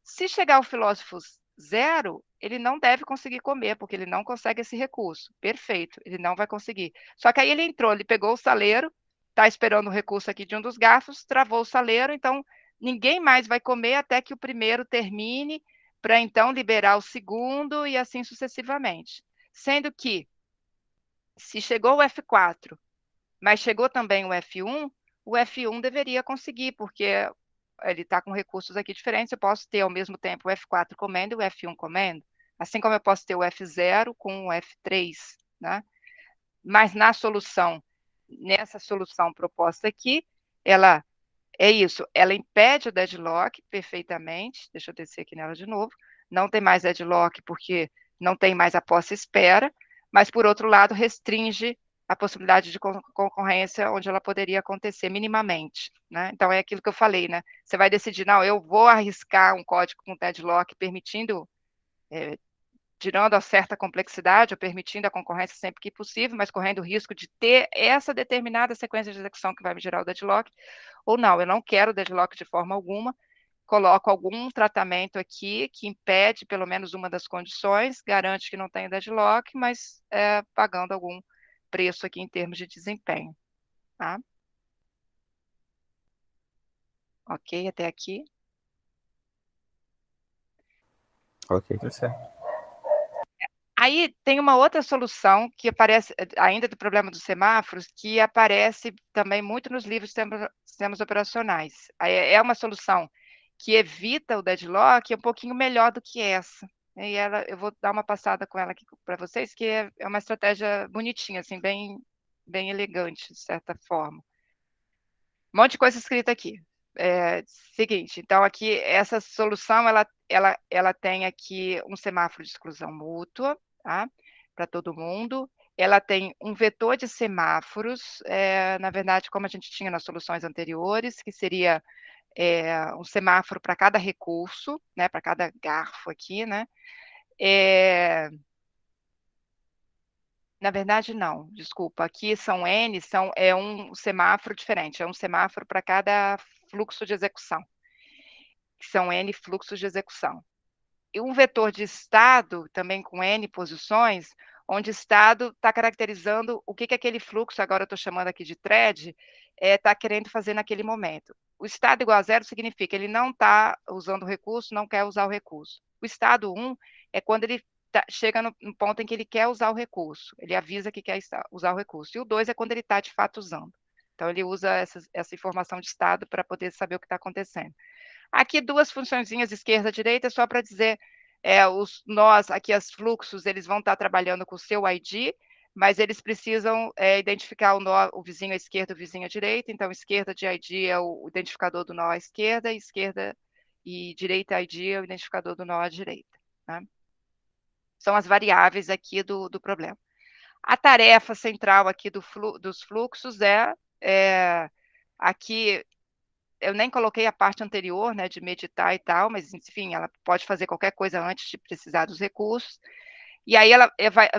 Se chegar o filósofo 0, ele não deve conseguir comer, porque ele não consegue esse recurso. Perfeito, ele não vai conseguir. Só que aí ele entrou, ele pegou o saleiro, está esperando o recurso aqui de um dos garfos, travou o saleiro, então ninguém mais vai comer até que o primeiro termine, para então liberar o segundo e assim sucessivamente. Sendo que, se chegou o F4, mas chegou também o F1 deveria conseguir, porque ele está com recursos aqui diferentes, eu posso ter ao mesmo tempo o F4 comendo e o F1 comendo, assim como eu posso ter o F0 com o F3, né? Mas nessa solução proposta aqui, ela é isso, ela impede o deadlock perfeitamente, deixa eu descer aqui nela de novo, não tem mais deadlock porque não tem mais a posse espera, mas, por outro lado, restringe a possibilidade de concorrência onde ela poderia acontecer minimamente, né? Então, é aquilo que eu falei, né? Você vai decidir, não, eu vou arriscar um código com deadlock permitindo, tirando a certa complexidade, ou permitindo a concorrência sempre que possível, mas correndo o risco de ter essa determinada sequência de execução que vai me gerar o deadlock, ou não, eu não quero deadlock de forma alguma, coloco algum tratamento aqui que impede pelo menos uma das condições, garante que não tenha deadlock, mas pagando algum preço aqui em termos de desempenho. Tá? Ok, até aqui. Ok. Tá certo. Aí tem uma outra solução que aparece, ainda do problema dos semáforos, que aparece também muito nos livros de sistemas operacionais. É uma solução que evita o deadlock, é um pouquinho melhor do que essa. E eu vou dar uma passada com ela aqui para vocês, que é uma estratégia bonitinha, assim, bem elegante, de certa forma. Um monte de coisa escrita aqui. Seguinte, então aqui, essa solução, ela tem aqui um semáforo de exclusão mútua, tá? Para todo mundo. Ela tem um vetor de semáforos, na verdade, como a gente tinha nas soluções anteriores, que seria um semáforo para cada recurso, né? Para cada garfo aqui, né? Na verdade, não, desculpa. Aqui são N, é um semáforo diferente, é um semáforo para cada fluxo de execução, que são N fluxos de execução. E um vetor de estado, também com N posições, onde estado está caracterizando o que aquele fluxo, agora eu estou chamando aqui de thread, está querendo fazer naquele momento. O estado igual a 0 significa que ele não está usando o recurso, não quer usar o recurso. O estado 1 é quando ele chega no ponto em que ele quer usar o recurso, ele avisa que quer usar o recurso. E o 2 é quando ele está de fato usando. Então, ele usa essa informação de estado para poder saber o que está acontecendo. Aqui, duas funçõezinhas, esquerda e direita, só para dizer, os nós, aqui, os fluxos, eles vão estar trabalhando com o seu ID, mas eles precisam identificar o vizinho à esquerda e o vizinho à direita. Então, esquerda de ID é o identificador do nó à esquerda, e direita ID é o identificador do nó à direita. Né? São as variáveis aqui do problema. A tarefa central aqui dos fluxos aqui, eu nem coloquei a parte anterior, né, de meditar e tal, mas, enfim, ela pode fazer qualquer coisa antes de precisar dos recursos. E aí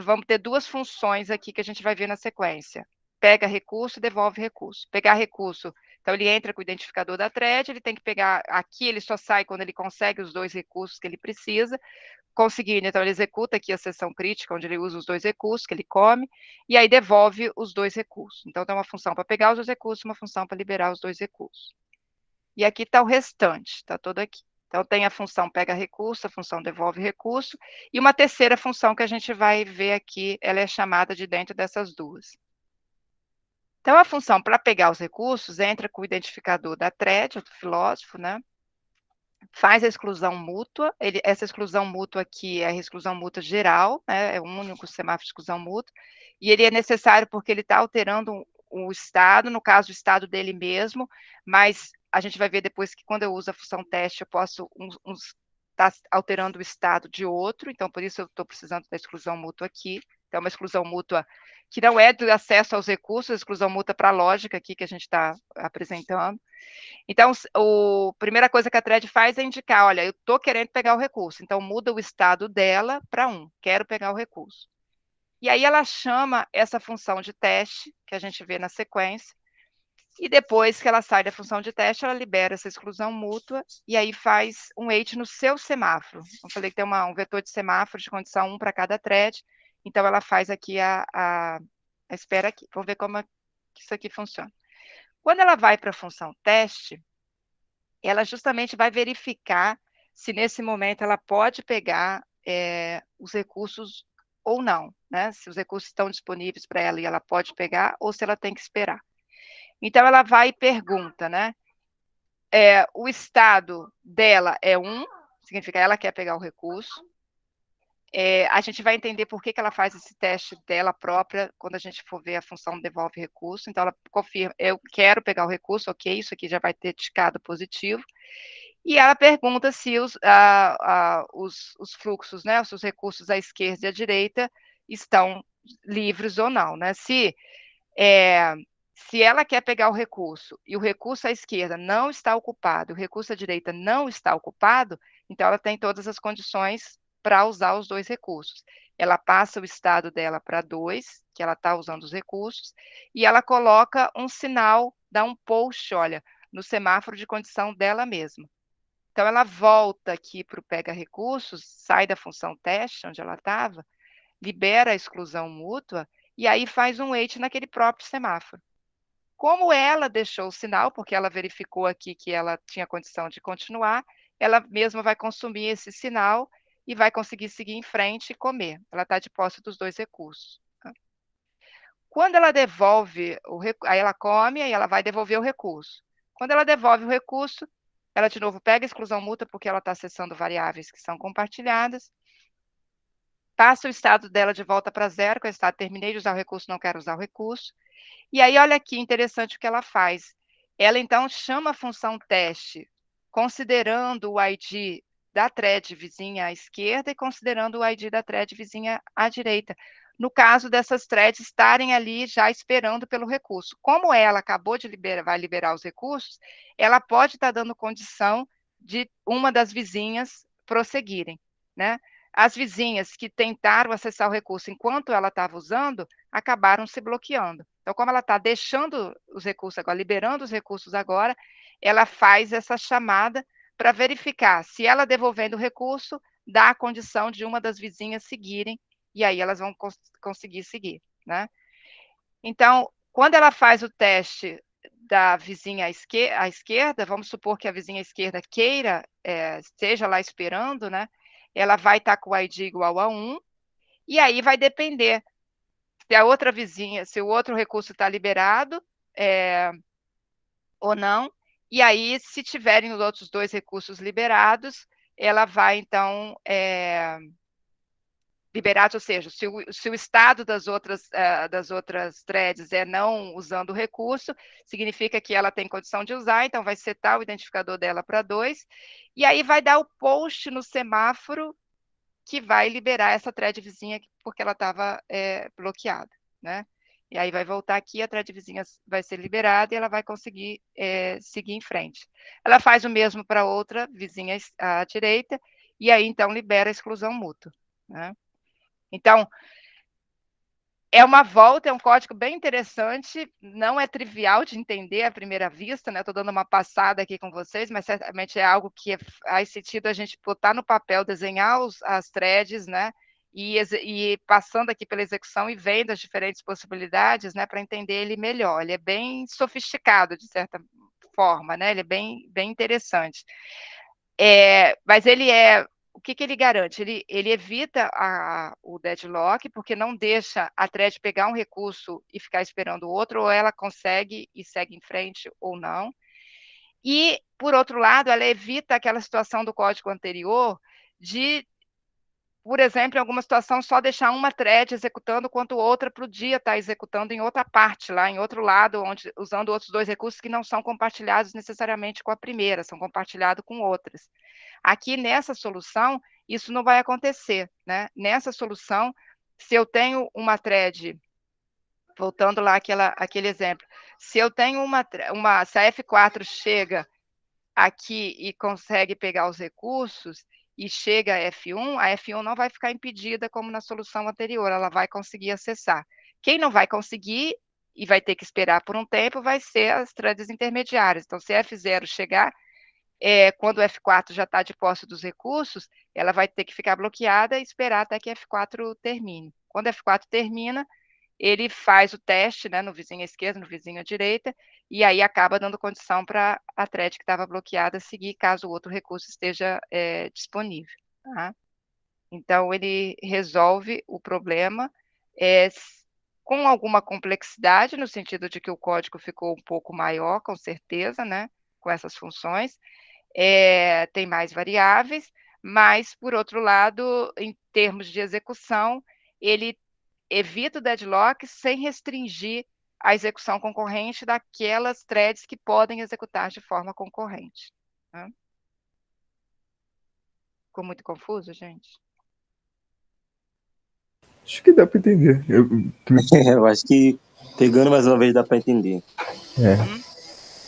vamos ter duas funções aqui que a gente vai ver na sequência. Pega recurso e devolve recurso. Pegar recurso, então ele entra com o identificador da thread, ele tem que pegar, aqui ele só sai quando ele consegue os 2 recursos que ele precisa. Conseguindo, então ele executa aqui a seção crítica, onde ele usa os 2 recursos que ele come, e aí devolve os 2 recursos. Então tem uma função para pegar os 2 recursos, uma função para liberar os 2 recursos. E aqui está o restante, está todo aqui. Então, tem a função pega recurso, a função devolve recurso, e uma terceira função que a gente vai ver aqui, ela é chamada de dentro dessas duas. Então, a função para pegar os recursos entra com o identificador da thread, do filósofo, né? Faz a exclusão mútua, essa exclusão mútua aqui é a exclusão mútua geral, né? É o único semáforo de exclusão mútua, e ele é necessário porque ele está alterando o estado, no caso, o estado dele mesmo, mas a gente vai ver depois que quando eu uso a função teste, eu posso estar alterando o estado de outro, então por isso eu estou precisando da exclusão mútua aqui. Então, uma exclusão mútua que não é do acesso aos recursos, a exclusão mútua para a lógica aqui que a gente está apresentando. Então, a primeira coisa que a thread faz é indicar, olha, eu estou querendo pegar o recurso, então muda o estado dela para 1, quero pegar o recurso. E aí ela chama essa função de teste, que a gente vê na sequência, E depois que ela sai da função de teste, ela libera essa exclusão mútua e aí faz um wait no seu semáforo. Eu falei que tem um vetor de semáforo de condição 1 para cada thread, então ela faz aqui a espera aqui. Vamos ver como que isso aqui funciona. Quando ela vai para a função teste, ela justamente vai verificar se nesse momento ela pode pegar os recursos ou não, né? Se os recursos estão disponíveis para ela e ela pode pegar, ou se ela tem que esperar. Então, ela vai e pergunta, né? O estado dela é 1, significa ela quer pegar o recurso. A gente vai entender por que ela faz esse teste dela própria quando a gente for ver a função devolve recurso. Então, ela confirma, eu quero pegar o recurso, ok, isso aqui já vai ter ticado positivo. E ela pergunta se os fluxos, né, os recursos à esquerda e à direita estão livres ou não, né? Se ela quer pegar o recurso e o recurso à esquerda não está ocupado, o recurso à direita não está ocupado, então ela tem todas as condições para usar os dois recursos. Ela passa o estado dela para 2, que ela está usando os recursos, e ela coloca um sinal, dá um post, olha, no semáforo de condição dela mesma. Então, ela volta aqui para o pega recursos, sai da função teste, onde ela estava, libera a exclusão mútua, e aí faz um wait naquele próprio semáforo. Como ela deixou o sinal, porque ela verificou aqui que ela tinha condição de continuar, ela mesma vai consumir esse sinal e vai conseguir seguir em frente e comer. Ela está de posse dos dois recursos. Quando ela devolve o recurso, aí ela come e ela vai devolver o recurso. Quando ela devolve o recurso, ela de novo pega a exclusão mútua, porque ela está acessando variáveis que são compartilhadas, passa o estado dela de volta para 0, que é o estado terminei de usar o recurso, não quero usar o recurso. E aí, olha aqui, interessante o que ela faz. Ela, então, chama a função teste, considerando o ID da thread vizinha à esquerda e considerando o ID da thread vizinha à direita. No caso dessas threads estarem ali já esperando pelo recurso. Como ela acabou de vai liberar os recursos, ela pode estar dando condição de uma das vizinhas prosseguirem, né? As vizinhas que tentaram acessar o recurso enquanto ela estava usando, acabaram se bloqueando. Então, como ela está deixando os recursos agora, liberando os recursos agora, ela faz essa chamada para verificar se ela devolvendo o recurso, dá a condição de uma das vizinhas seguirem, e aí elas vão conseguir seguir, né? Então, quando ela faz o teste da vizinha à esquerda, vamos supor que a vizinha à esquerda queira, esteja lá esperando, né? Ela vai estar com o ID igual a 1, e aí vai depender se a outra vizinha, se o outro recurso está liberado ou não, e aí, se tiverem os outros dois recursos liberados, ela vai, então, liberados, ou seja, se o estado das outras threads é não usando o recurso, significa que ela tem condição de usar, então vai setar o identificador dela para 2, e aí vai dar o post no semáforo que vai liberar essa thread vizinha, porque ela estava bloqueada, né? E aí vai voltar aqui, a thread vizinha vai ser liberada e ela vai conseguir seguir em frente. Ela faz o mesmo para outra vizinha à direita, e aí, então, libera a exclusão mútua, né? Então, é uma volta, é um código bem interessante, não é trivial de entender à primeira vista, né? Estou dando uma passada aqui com vocês, mas certamente é algo que faz sentido a gente botar no papel, desenhar as threads, né? E passando aqui pela execução e vendo as diferentes possibilidades, né? Para entender ele melhor. Ele é bem sofisticado, de certa forma, né? Ele é bem interessante. Mas ele o que ele garante? Ele evita o deadlock, porque não deixa a thread pegar um recurso e ficar esperando o outro, ou ela consegue e segue em frente ou não. E, por outro lado, ela evita aquela situação do código anterior de, por exemplo, em alguma situação, só deixar uma thread executando, enquanto outra podia estar executando em outra parte, lá em outro lado, usando outros dois recursos que não são compartilhados necessariamente com a primeira, são compartilhados com outras. Aqui, nessa solução, isso não vai acontecer, né? Nessa solução, se eu tenho uma thread, voltando lá aquele exemplo, se eu tenho se a F4 chega aqui e consegue pegar os recursos, e chega a F1 não vai ficar impedida como na solução anterior, ela vai conseguir acessar. Quem não vai conseguir, e vai ter que esperar por um tempo, vai ser as threads intermediárias. Então, se F0 chegar, quando o F4 já está de posse dos recursos, ela vai ter que ficar bloqueada e esperar até que F4 termine. Quando F4 termina, ele faz o teste, né, no vizinho à esquerda, no vizinho à direita, e aí acaba dando condição para a thread que estava bloqueada seguir, caso o outro recurso esteja disponível. Tá? Então, ele resolve o problema com alguma complexidade, no sentido de que o código ficou um pouco maior, com certeza, né, com essas funções, tem mais variáveis, mas, por outro lado, em termos de execução, ele evita o deadlock sem restringir a execução concorrente daquelas threads que podem executar de forma concorrente. Né? Ficou muito confuso, gente? Acho que dá para entender. Eu acho que, pegando mais uma vez, dá para entender.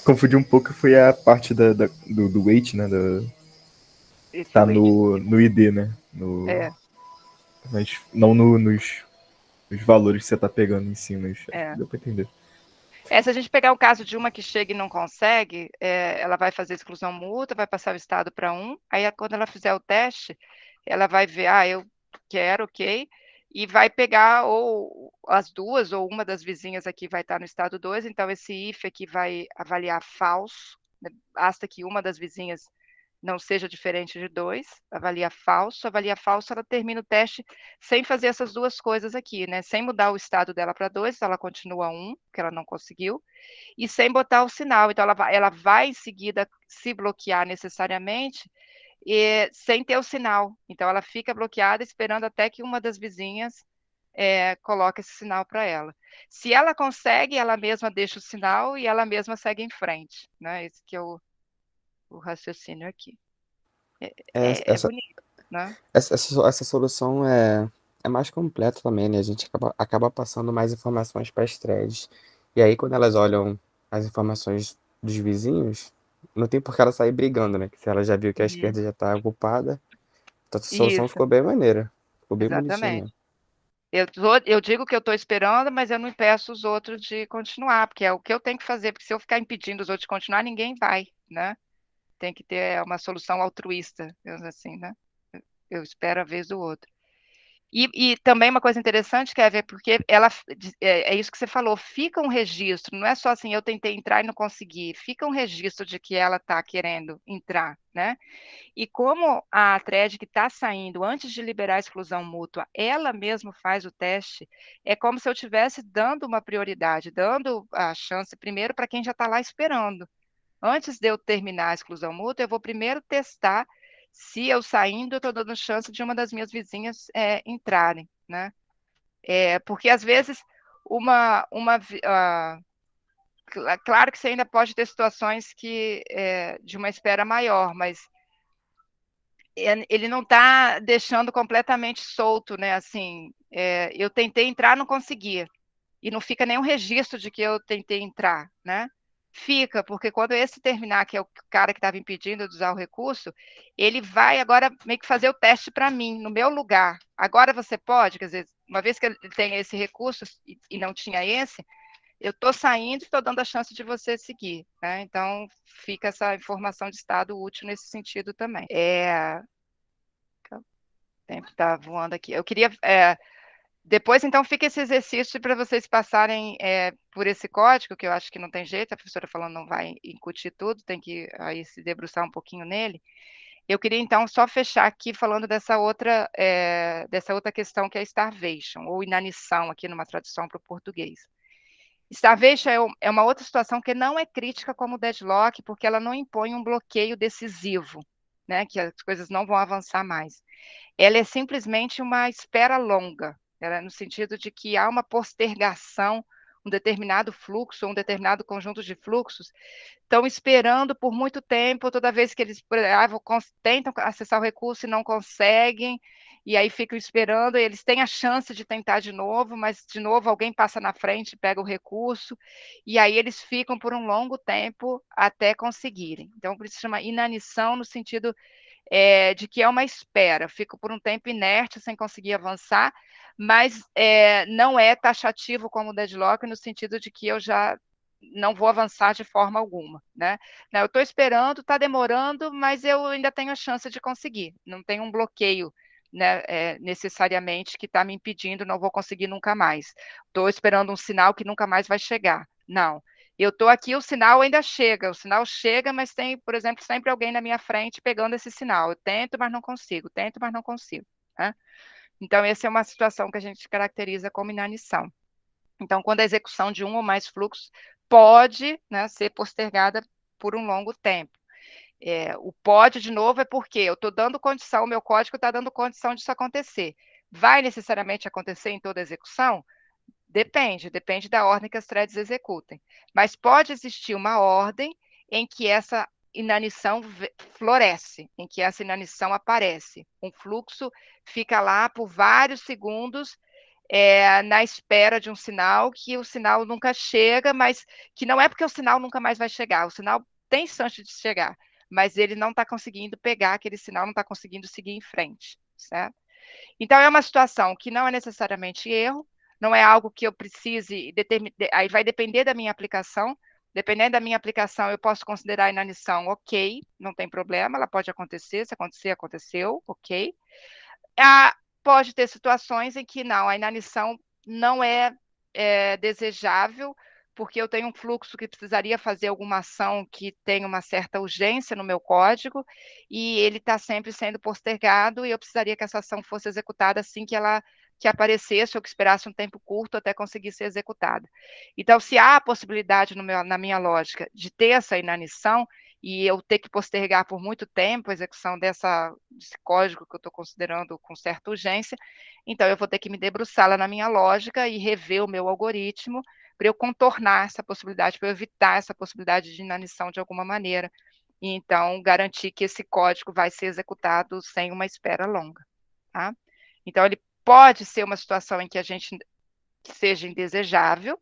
Confundi um pouco, foi a parte do weight, né? Tá no ID, né? Mas não nos valores que você tá pegando em cima. Acho que deu para entender. Se a gente pegar o caso de uma que chega e não consegue, ela vai fazer exclusão mútua, vai passar o estado para 1, aí quando ela fizer o teste, ela vai ver, eu quero, ok, e vai pegar ou as duas, ou uma das vizinhas aqui vai estar no estado 2, então esse if aqui vai avaliar falso, né? Basta que uma das vizinhas não seja diferente de 2, avalia falso, ela termina o teste sem fazer essas duas coisas aqui, né? Sem mudar o estado dela para 2, ela continua 1, que ela não conseguiu, e sem botar o sinal. Então, ela vai em seguida se bloquear necessariamente, sem ter o sinal. Então, ela fica bloqueada esperando até que uma das vizinhas coloque esse sinal para ela. Se ela consegue, ela mesma deixa o sinal e ela mesma segue em frente, né? Esse que é o raciocínio aqui. É bonito, né? Essa solução é mais completa também, né? A gente acaba passando mais informações para as threads. E aí, quando elas olham as informações dos vizinhos, não tem por que ela sair brigando, né? Que se ela já viu que a esquerda já está ocupada, então a solução ficou bem maneira. Ficou bem bonitinha. Eu digo que eu estou esperando, mas eu não impeço os outros de continuar, porque é o que eu tenho que fazer, porque se eu ficar impedindo os outros de continuar, ninguém vai, né? Tem que ter uma solução altruísta, assim, né? Eu espero a vez do outro. E também uma coisa interessante, Kevin, porque é isso que você falou, fica um registro, não é só assim, eu tentei entrar e não consegui, fica um registro de que ela está querendo entrar, né? E como a thread que está saindo, antes de liberar a exclusão mútua, ela mesma faz o teste, é como se eu estivesse dando uma prioridade, dando a chance primeiro para quem já está lá esperando. Antes de eu terminar a exclusão mútua, eu vou primeiro testar se eu saindo, eu estou dando chance de uma das minhas vizinhas entrarem, né? Porque, às vezes, claro que você ainda pode ter situações de uma espera maior, mas ele não está deixando completamente solto, né? Assim, eu tentei entrar, não conseguia. E não fica nenhum registro de que eu tentei entrar, né? Fica, porque quando esse terminar, que é o cara que estava impedindo de usar o recurso, ele vai agora meio que fazer o teste para mim, no meu lugar. Agora você pode, quer dizer, uma vez que ele tem esse recurso e não tinha esse, eu estou saindo e estou dando a chance de você seguir, né? Então, fica essa informação de estado útil nesse sentido também. O tempo está voando aqui. Eu queria... Depois, então, fica esse exercício para vocês passarem por esse código, que eu acho que não tem jeito, a professora falando não vai incutir tudo, tem que aí se debruçar um pouquinho nele. Eu queria, então, só fechar aqui falando dessa outra questão que é starvation, ou inanição, aqui numa tradução para o português. Starvation é uma outra situação que não é crítica como deadlock, porque ela não impõe um bloqueio decisivo, né, que as coisas não vão avançar mais. Ela é simplesmente uma espera longa, no sentido de que há uma postergação, um determinado fluxo, um determinado conjunto de fluxos, estão esperando por muito tempo, toda vez que eles tentam acessar o recurso e não conseguem, e aí ficam esperando, e eles têm a chance de tentar de novo, mas de novo alguém passa na frente, pega o recurso, e aí eles ficam por um longo tempo até conseguirem. Então, por isso se chama inanição, no sentido de que é uma espera, fico por um tempo inerte, sem conseguir avançar, mas não é taxativo como deadlock, no sentido de que eu já não vou avançar de forma alguma, né? Eu estou esperando, está demorando, mas eu ainda tenho a chance de conseguir, não tem um bloqueio, né, necessariamente que está me impedindo, não vou conseguir nunca mais. Estou esperando um sinal que nunca mais vai chegar. Não. Eu estou aqui, o sinal ainda chega, o sinal chega, mas tem, por exemplo, sempre alguém na minha frente pegando esse sinal. Eu tento, mas não consigo, tento, mas não consigo. Né? Então, essa é uma situação que a gente caracteriza como inanição. Então, quando a execução de um ou mais fluxos pode, né, ser postergada por um longo tempo. O pode, de novo, é porque eu estou dando condição, o meu código está dando condição disso acontecer. Vai necessariamente acontecer em toda execução? Depende da ordem que as threads executem. Mas pode existir uma ordem em que essa inanição floresce, em que essa inanição aparece. Um fluxo fica lá por vários segundos na espera de um sinal, que o sinal nunca chega, mas que não é porque o sinal nunca mais vai chegar, o sinal tem chance de chegar, mas ele não está conseguindo pegar aquele sinal, não está conseguindo seguir em frente, certo? Então, é uma situação que não é necessariamente erro, não é algo que eu precise determinar, aí vai depender da minha aplicação. Dependendo da minha aplicação, eu posso considerar a inanição ok, não tem problema, ela pode acontecer, se acontecer, aconteceu, ok. Pode ter situações em que não, a inanição não é desejável, porque eu tenho um fluxo que precisaria fazer alguma ação que tem uma certa urgência no meu código, e ele está sempre sendo postergado, e eu precisaria que essa ação fosse executada assim que aparecesse, ou que esperasse um tempo curto até conseguir ser executada. Então, se há a possibilidade na minha lógica de ter essa inanição, e eu ter que postergar por muito tempo a execução desse código que eu estou considerando com certa urgência, então eu vou ter que me debruçar lá na minha lógica e rever o meu algoritmo para eu contornar essa possibilidade, para eu evitar essa possibilidade de inanição de alguma maneira, e então garantir que esse código vai ser executado sem uma espera longa. Tá? Então, ele pode ser uma situação em que a gente seja indesejável,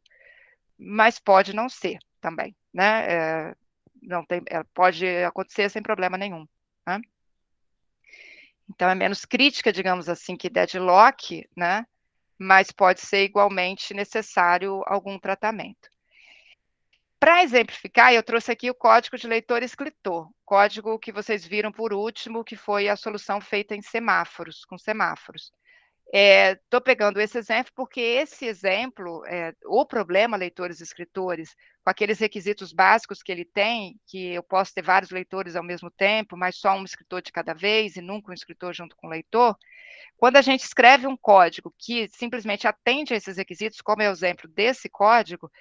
mas pode não ser também, né? Não tem, pode acontecer sem problema nenhum. Né? Então, é menos crítica, digamos assim, que deadlock, né? Mas pode ser igualmente necessário algum tratamento. Para exemplificar, eu trouxe aqui o código de leitor e escritor, código que vocês viram por último, que foi a solução feita em semáforos, com semáforos. Estou pegando esse exemplo porque esse exemplo, o problema leitores e escritores, com aqueles requisitos básicos que ele tem, que eu posso ter vários leitores ao mesmo tempo, mas só um escritor de cada vez e nunca um escritor junto com o leitor, quando a gente escreve um código que simplesmente atende a esses requisitos, como é o exemplo desse código,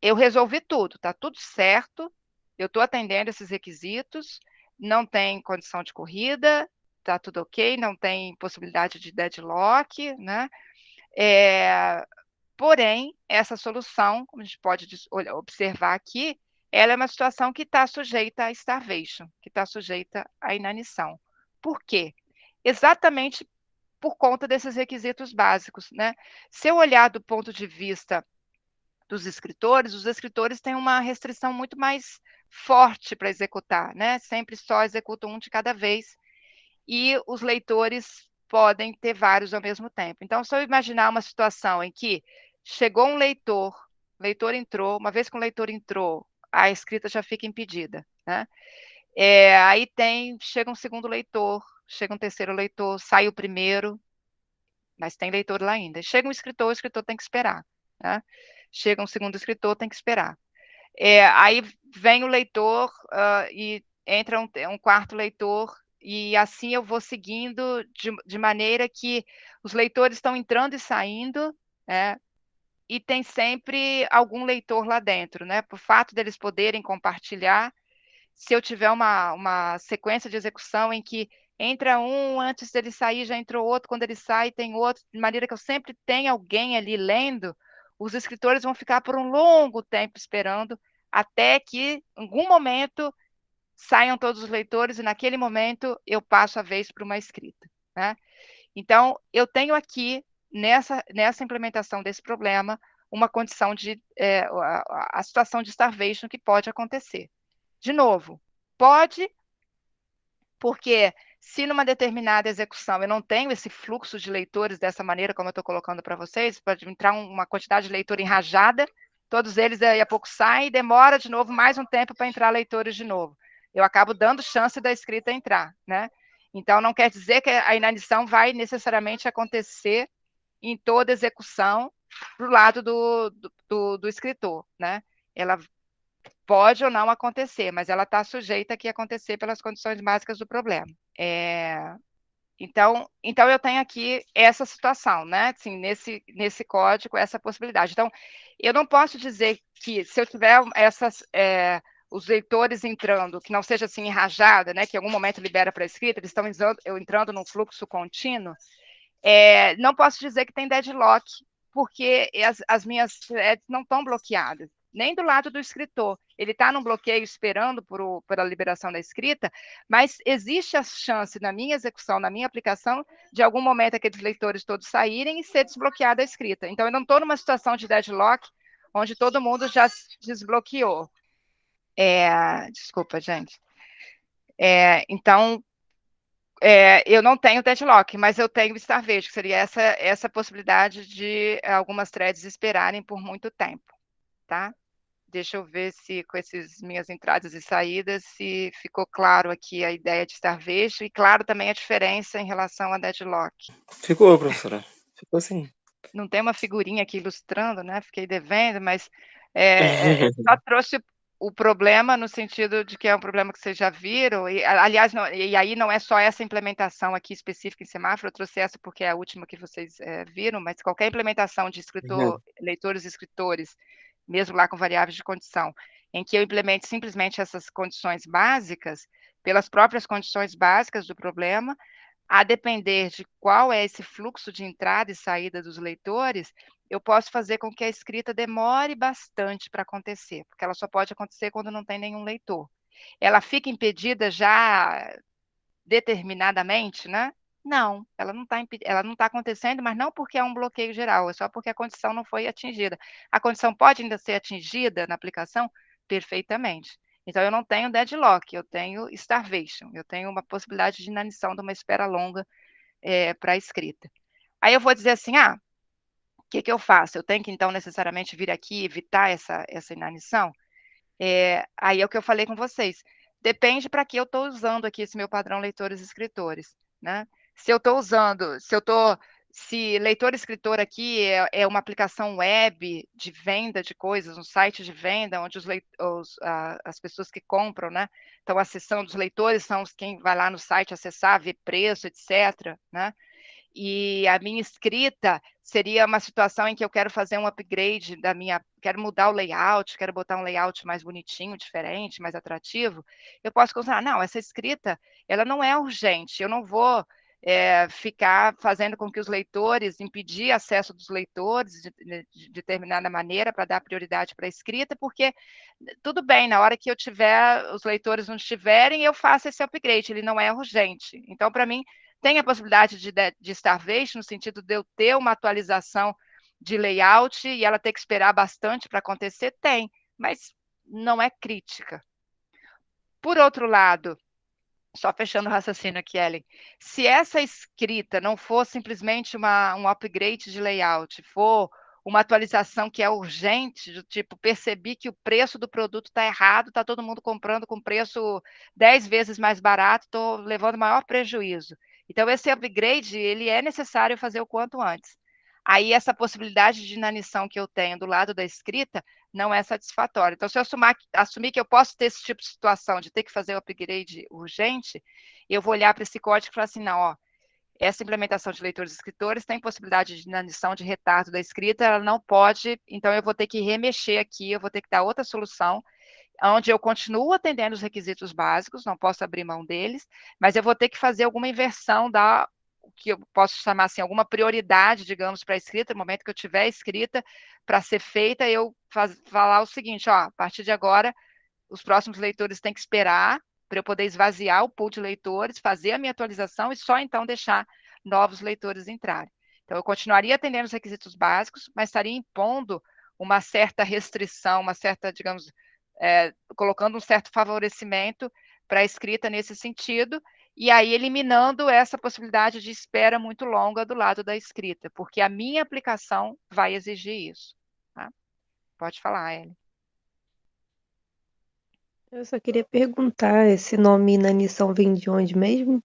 eu resolvi tudo, está tudo certo, eu estou atendendo esses requisitos, não tem condição de corrida, está tudo ok, não tem possibilidade de deadlock, né? Porém, essa solução, como a gente pode observar aqui, ela é uma situação que está sujeita a starvation, que está sujeita à inanição. Por quê? Exatamente por conta desses requisitos básicos, né? Se eu olhar do ponto de vista dos escritores, os escritores têm uma restrição muito mais forte para executar, né? Sempre só executam um de cada vez, e os leitores podem ter vários ao mesmo tempo. Então, se eu imaginar uma situação em que chegou um leitor, o leitor entrou, uma vez que o leitor entrou, a escrita já fica impedida, né? Aí chega um segundo leitor, chega um terceiro leitor, sai o primeiro, mas tem leitor lá ainda. Chega um escritor, o escritor tem que esperar, né? Chega um segundo escritor, tem que esperar. Aí vem o leitor e entra um quarto leitor, e assim eu vou seguindo de maneira que os leitores estão entrando e saindo, né? E tem sempre algum leitor lá dentro, né? Por fato deles poderem compartilhar, se eu tiver uma sequência de execução em que entra um, antes dele sair já entrou outro, quando ele sai tem outro, de maneira que eu sempre tenho alguém ali lendo, os escritores vão ficar por um longo tempo esperando, até que, em algum momento, saiam todos os leitores, e naquele momento eu passo a vez para uma escrita. Né? Então, eu tenho aqui, nessa implementação desse problema, uma condição a situação de starvation que pode acontecer. De novo, pode Porque se numa determinada execução eu não tenho esse fluxo de leitores dessa maneira, como eu estou colocando para vocês, pode entrar uma quantidade de leitor enrajada, todos eles daí a pouco saem e demora de novo mais um tempo para entrar leitores de novo. Eu acabo dando chance da escrita entrar, né? Então, não quer dizer que a inanição vai necessariamente acontecer em toda execução do lado do escritor, né? Ela pode ou não acontecer, mas ela está sujeita aqui a acontecer pelas condições básicas do problema. Então eu tenho aqui essa situação, né? Assim, nesse código, essa possibilidade. Então, eu não posso dizer que se eu tiver os leitores entrando, que não seja assim enrajada, né? Que em algum momento libera para a escrita, eles estão entrando num fluxo contínuo, não posso dizer que tem deadlock, porque as minhas threads não estão bloqueadas, nem do lado do escritor. Ele está num bloqueio esperando pela liberação da escrita, mas existe a chance na minha execução, na minha aplicação, de algum momento aqueles leitores todos saírem e ser desbloqueada a escrita. Então, eu não estou numa situação de deadlock, onde todo mundo já se desbloqueou. Desculpa, gente. Então, eu não tenho deadlock, mas eu tenho starvation, que seria essa possibilidade de algumas threads esperarem por muito tempo, tá? Deixa eu ver se com essas minhas entradas e saídas, se ficou claro aqui a ideia de starvation, e claro também a diferença em relação a deadlock. Ficou, professora. Ficou sim. Não tem uma figurinha aqui ilustrando, né? Fiquei devendo, mas só trouxe o problema no sentido de que é um problema que vocês já viram, e aliás, e aí não é só essa implementação aqui específica em semáforo, eu trouxe essa porque é a última que vocês viram, mas qualquer implementação de leitores e escritores, mesmo lá com variáveis de condição, em que eu implemente simplesmente essas condições básicas, pelas próprias condições básicas do problema, a depender de qual é esse fluxo de entrada e saída dos leitores, eu posso fazer com que a escrita demore bastante para acontecer, porque ela só pode acontecer quando não tem nenhum leitor. Ela fica impedida já determinadamente, né? Não, ela não está acontecendo, mas não porque é um bloqueio geral, é só porque a condição não foi atingida. A condição pode ainda ser atingida na aplicação? Perfeitamente. Então, eu não tenho deadlock, eu tenho starvation, eu tenho uma possibilidade de inanição de uma espera longa para a escrita. Aí eu vou dizer assim, o que eu faço? Eu tenho que, então, necessariamente vir aqui e evitar essa inanição? Aí é o que eu falei com vocês. Depende para que eu estou usando aqui esse meu padrão leitores e escritores, né? Se leitor e escritor aqui é uma aplicação web de venda de coisas, um site de venda, onde as pessoas que compram, né, estão acessando, os leitores são quem vai lá no site acessar, ver preço, etc., né? E a minha escrita seria uma situação em que eu quero fazer um upgrade quero mudar o layout, quero botar um layout mais bonitinho, diferente, mais atrativo. Eu posso considerar, não, essa escrita, ela não é urgente, eu não vou ficar fazendo com que os leitores, impedir acesso dos leitores de determinada maneira para dar prioridade para a escrita, porque tudo bem, na hora que os leitores não estiverem, eu faço esse upgrade, ele não é urgente. Então, para mim, tem a possibilidade de starvation, no sentido de eu ter uma atualização de layout e ela ter que esperar bastante para acontecer? Tem, mas não é crítica. Por outro lado, só fechando o raciocínio aqui, Ellen, se essa escrita não for simplesmente um upgrade de layout, for uma atualização que é urgente, do tipo, percebi que o preço do produto está errado, está todo mundo comprando com preço 10 vezes mais barato, estou levando maior prejuízo. Então, esse upgrade, ele é necessário fazer o quanto antes. Aí, essa possibilidade de inanição que eu tenho do lado da escrita não é satisfatória. Então, se eu assumir que eu posso ter esse tipo de situação, de ter que fazer o upgrade urgente, eu vou olhar para esse código e falar assim, não, essa implementação de leitores e escritores tem possibilidade de inanição de retardo da escrita, ela não pode, então eu vou ter que remexer aqui, eu vou ter que dar outra solução, onde eu continuo atendendo os requisitos básicos, não posso abrir mão deles, mas eu vou ter que fazer alguma inversão o que eu posso chamar assim, alguma prioridade, digamos, para a escrita, no momento que eu tiver escrita para ser feita, eu falar o seguinte, a partir de agora, os próximos leitores têm que esperar para eu poder esvaziar o pool de leitores, fazer a minha atualização e só então deixar novos leitores entrarem. Então, eu continuaria atendendo os requisitos básicos, mas estaria impondo uma certa restrição, uma certa, digamos, colocando um certo favorecimento para a escrita nesse sentido, e aí eliminando essa possibilidade de espera muito longa do lado da escrita, porque a minha aplicação vai exigir isso. Tá? Pode falar, Ellie. Eu só queria perguntar, esse nome inanição vem de onde mesmo?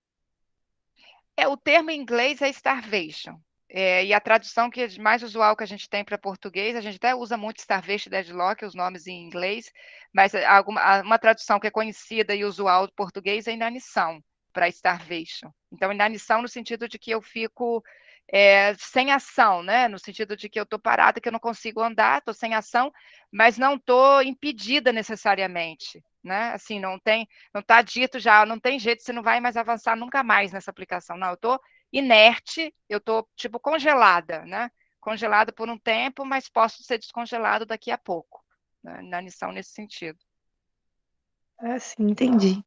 O termo em inglês é starvation. E a tradução que é mais usual que a gente tem para português, a gente até usa muito starvation e deadlock, os nomes em inglês, mas uma tradução que é conhecida e usual do português é inanição, para starvation. Então, inanição no sentido de que eu fico sem ação, né? No sentido de que eu estou parada, que eu não consigo andar, estou sem ação, mas não estou impedida necessariamente, né? Assim, não está dito já, não tem jeito, você não vai mais avançar nunca mais nessa aplicação. Não, eu estou inerte, eu estou tipo congelada, né? Congelada por um tempo, mas posso ser descongelado daqui a pouco, né? Inanição nesse sentido. Ah, sim, entendi.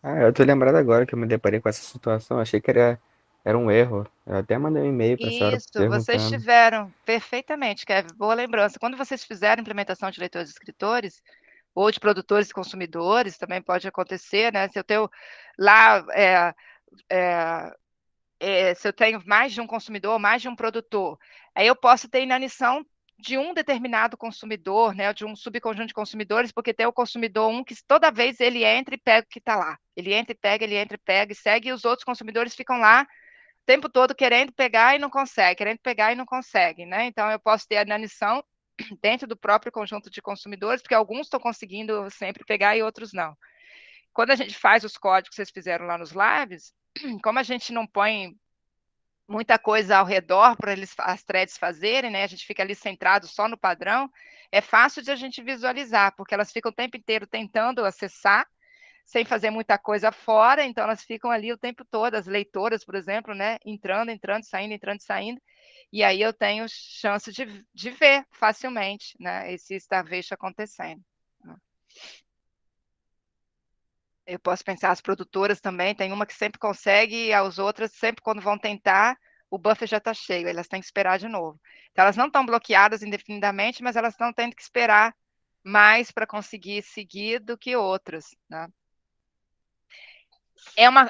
Eu tô lembrado agora que eu me deparei com essa situação. Achei que era um erro. Eu até mandei um e-mail pra senhora Isso, vocês perguntando. tiveram, perfeitamente, Kevin, boa lembrança. Quando vocês fizeram implementação de leitores e escritores, ou de produtores e consumidores, também pode acontecer, né? Se eu tenho lá, se eu tenho mais de um consumidor, mais de um produtor, aí eu posso ter inanição de um determinado consumidor, né, de um subconjunto de consumidores, porque tem o consumidor que toda vez ele entra e pega o que está lá. Ele entra e pega e segue, e os outros consumidores ficam lá o tempo todo querendo pegar e não consegue, querendo pegar e não consegue, né? Então, eu posso ter a inanição dentro do próprio conjunto de consumidores, porque alguns estão conseguindo sempre pegar e outros não. Quando a gente faz os códigos que vocês fizeram lá nos lives, como a gente não põe muita coisa ao redor para as threads fazerem, né? A gente fica ali centrado só no padrão, é fácil de a gente visualizar, porque elas ficam o tempo inteiro tentando acessar, sem fazer muita coisa fora, então elas ficam ali o tempo todo, as leitoras, por exemplo, né? Entrando, entrando, saindo, e aí eu tenho chance de ver facilmente, né? Esse starvation acontecendo. Eu posso pensar as produtoras também, tem uma que sempre consegue, e as outras, sempre quando vão tentar, o buffer já está cheio, elas têm que esperar de novo. Então, elas não estão bloqueadas indefinidamente, mas elas estão tendo que esperar mais para conseguir seguir do que outras, né?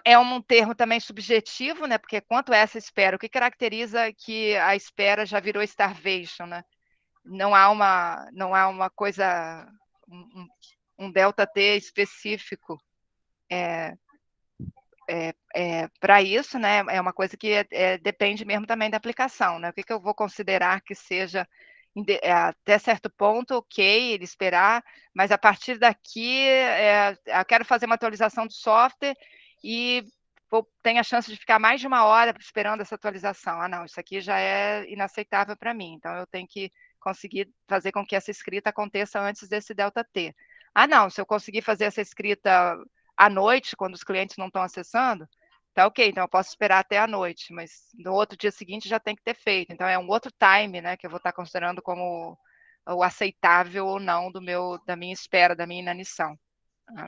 É um termo também subjetivo, né? Porque quanto é essa espera? O que caracteriza que a espera já virou starvation, né? Não há uma coisa, um delta T específico para isso, né? É uma coisa que depende mesmo também da aplicação, né? O que eu vou considerar que seja até certo ponto, ok, ele esperar, mas a partir daqui eu quero fazer uma atualização do software e tenho a chance de ficar mais de uma hora esperando essa atualização. Não, isso aqui já é inaceitável para mim, então eu tenho que conseguir fazer com que essa escrita aconteça antes desse delta T. Não, se eu conseguir fazer essa escrita à noite, quando os clientes não estão acessando, tá ok, então eu posso esperar até a noite, mas no outro dia seguinte já tem que ter feito. Então é um outro time, né, que eu vou estar considerando como o aceitável ou não da minha espera, da minha inanição. Tá?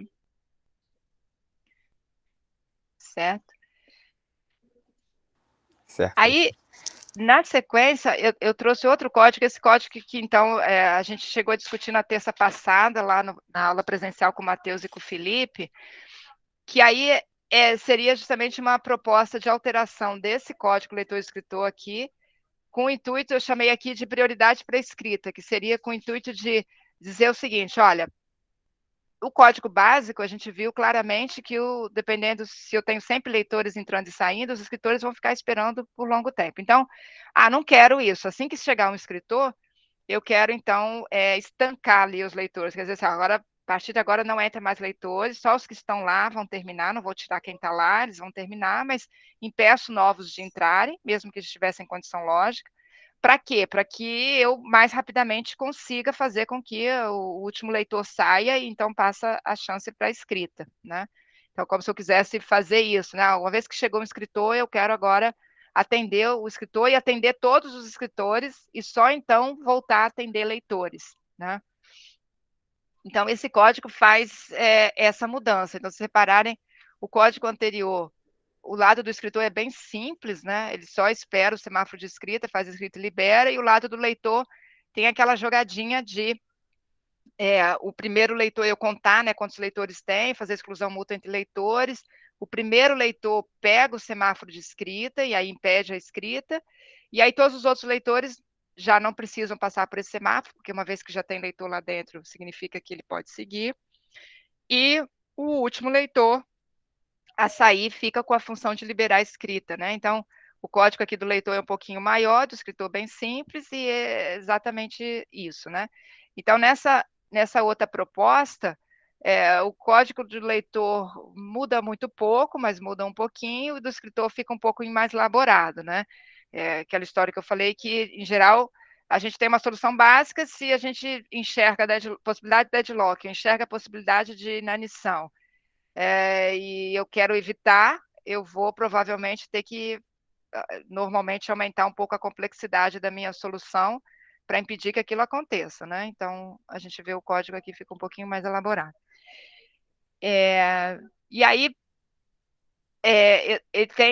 Certo? Certo. Aí, na sequência, eu trouxe outro código, esse código que então a gente chegou a discutir na terça passada, lá na aula presencial com o Matheus e com o Felipe, que aí seria justamente uma proposta de alteração desse código leitor-escritor aqui, com o intuito, eu chamei aqui de prioridade para escrita, que seria com o intuito de dizer o seguinte, olha, o código básico, a gente viu claramente que, dependendo se eu tenho sempre leitores entrando e saindo, os escritores vão ficar esperando por longo tempo. Então, não quero isso. Assim que chegar um escritor, eu quero, então, estancar ali os leitores. Quer dizer, assim, agora, a partir de agora não entra mais leitores, só os que estão lá vão terminar, não vou tirar quem está lá, eles vão terminar, mas impeço novos de entrarem, mesmo que estivessem em condição lógica. Para quê? Para que eu mais rapidamente consiga fazer com que o último leitor saia e então passa a chance para a escrita, né? Então, como se eu quisesse fazer isso, né? Uma vez que chegou um escritor, eu quero agora atender o escritor e atender todos os escritores e só então voltar a atender leitores, né? Então, esse código faz essa mudança. Então, se repararem, o código anterior, o lado do escritor é bem simples, né? Ele só espera o semáforo de escrita, faz a escrita e libera, e o lado do leitor tem aquela jogadinha de o primeiro leitor, eu contar, né, quantos leitores tem, fazer exclusão mútua entre leitores. O primeiro leitor pega o semáforo de escrita e aí impede a escrita, e aí todos os outros leitores já não precisam passar por esse semáforo, porque uma vez que já tem leitor lá dentro, significa que ele pode seguir. E o último leitor a sair fica com a função de liberar a escrita, né? Então, o código aqui do leitor é um pouquinho maior, do escritor bem simples, e é exatamente isso, né? Então, nessa outra proposta, o código do leitor muda muito pouco, mas muda um pouquinho, e do escritor fica um pouco mais elaborado, né? Aquela história que eu falei que, em geral, a gente tem uma solução básica se a gente enxerga a possibilidade de deadlock, enxerga a possibilidade de inanição, e eu quero evitar, eu vou provavelmente ter que, normalmente, aumentar um pouco a complexidade da minha solução para impedir que aquilo aconteça, né? Então, a gente vê o código aqui, fica um pouquinho mais elaborado. E aí,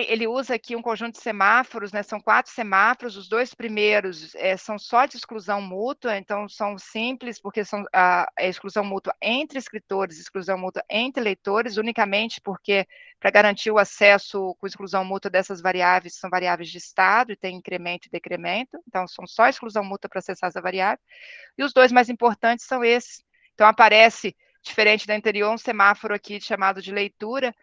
ele usa aqui um conjunto de semáforos, né? São 4 semáforos, os 2 primeiros são só de exclusão mútua, então são simples, porque são a exclusão mútua entre escritores, exclusão mútua entre leitores, unicamente porque, para garantir o acesso com exclusão mútua dessas variáveis, são variáveis de estado, e tem incremento e decremento, então são só exclusão mútua para acessar essa variável. E os 2 mais importantes são esses. Então, aparece, diferente da anterior, um semáforo aqui chamado de leitura,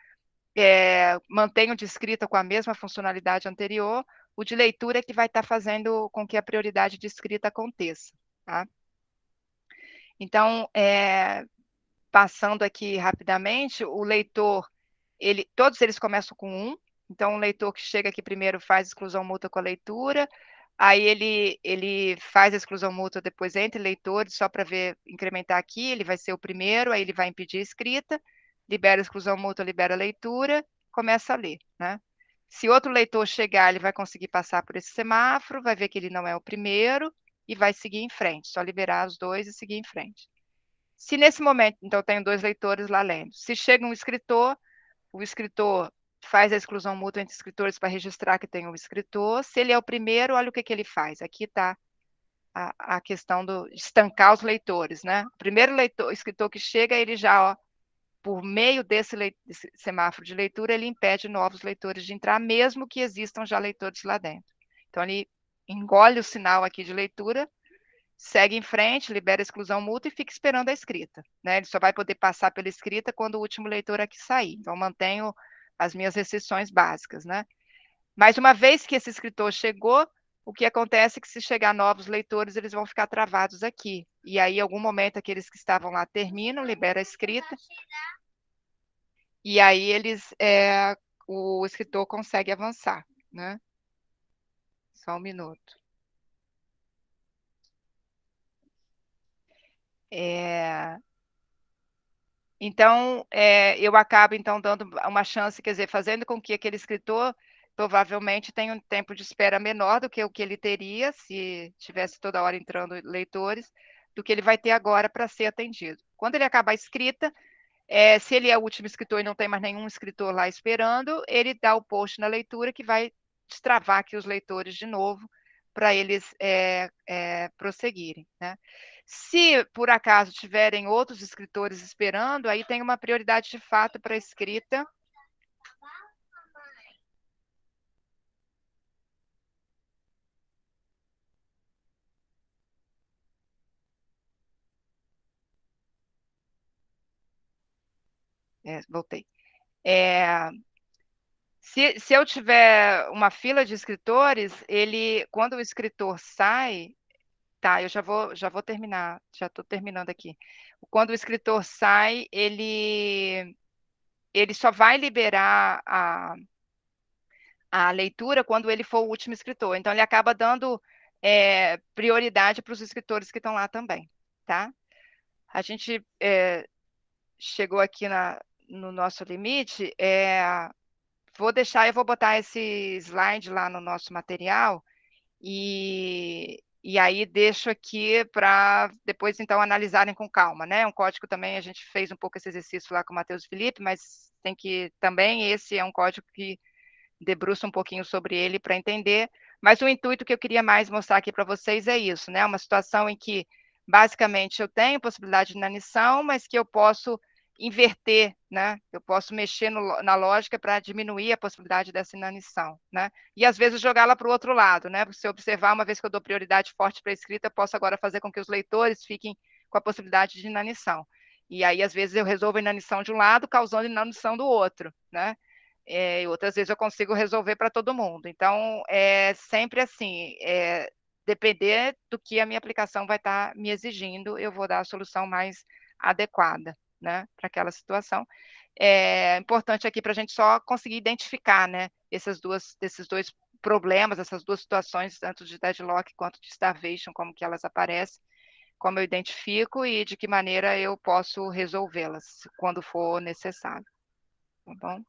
mantém o de escrita com a mesma funcionalidade anterior, o de leitura é que vai estar fazendo com que a prioridade de escrita aconteça, tá? Então, passando aqui rapidamente, o leitor, todos eles começam com 1, então o leitor que chega aqui primeiro faz exclusão mútua com a leitura, aí ele faz a exclusão mútua depois entre leitores, só para incrementar aqui, ele vai ser o primeiro, aí ele vai impedir a escrita, libera a exclusão mútua, libera a leitura, começa a ler, né? Se outro leitor chegar, ele vai conseguir passar por esse semáforo, vai ver que ele não é o primeiro e vai seguir em frente, só liberar os 2 e seguir em frente. Se nesse momento, então eu tenho 2 leitores lá lendo, se chega um escritor, o escritor faz a exclusão mútua entre escritores para registrar que tem um escritor, se ele é o primeiro, olha o que ele faz, aqui está a questão do estancar os leitores, né? O primeiro escritor que chega, ele já, por meio desse semáforo de leitura, ele impede novos leitores de entrar, mesmo que existam já leitores lá dentro. Então, ele engole o sinal aqui de leitura, segue em frente, libera a exclusão mútua e fica esperando a escrita, né? Ele só vai poder passar pela escrita quando o último leitor aqui sair. Então, mantenho as minhas restrições básicas, né? Mas uma vez que esse escritor chegou, o que acontece é que se chegar novos leitores, eles vão ficar travados aqui. E aí, em algum momento, aqueles que estavam lá terminam, libera a escrita, e aí o escritor consegue avançar, né? Só um minuto. Então, eu acabo, então, dando uma chance, quer dizer, fazendo com que aquele escritor provavelmente tenha um tempo de espera menor do que o que ele teria se tivesse toda hora entrando leitores, do que ele vai ter agora para ser atendido. Quando ele acabar a escrita, se ele é o último escritor e não tem mais nenhum escritor lá esperando, ele dá o post na leitura que vai destravar aqui os leitores de novo para eles prosseguirem, né? Se, por acaso, tiverem outros escritores esperando, aí tem uma prioridade de fato para a escrita. Voltei. Se eu tiver uma fila de escritores, quando o escritor sai, tá, eu já vou terminar, já estou terminando aqui. Quando o escritor sai, ele só vai liberar a leitura quando ele for o último escritor. Então, ele acaba dando prioridade para os escritores que estão lá também, tá? A gente chegou aqui no nosso limite. Eu vou botar esse slide lá no nosso material e aí deixo aqui para depois, então, analisarem com calma, né? Um código também, a gente fez um pouco esse exercício lá com o Matheus e Felipe, mas tem que também, esse é um código que debruça um pouquinho sobre ele para entender, mas o intuito que eu queria mais mostrar aqui para vocês é isso, né? Uma situação em que basicamente eu tenho possibilidade de inanição, mas que eu posso inverter, né? Eu posso mexer na lógica para diminuir a possibilidade dessa inanição, né? E às vezes jogá-la para o outro lado, né? Se eu observar, uma vez que eu dou prioridade forte para a escrita, eu posso agora fazer com que os leitores fiquem com a possibilidade de inanição. E aí, às vezes, eu resolvo a inanição de um lado, causando inanição do outro, né? E outras vezes eu consigo resolver para todo mundo. Então, é sempre assim, depender do que a minha aplicação vai estar me exigindo, eu vou dar a solução mais adequada, né, para aquela situação. É importante aqui para a gente só conseguir identificar, né, esses dois problemas, essas duas situações, tanto de deadlock quanto de starvation, como que elas aparecem, como eu identifico e de que maneira eu posso resolvê-las, quando for necessário. Tá bom?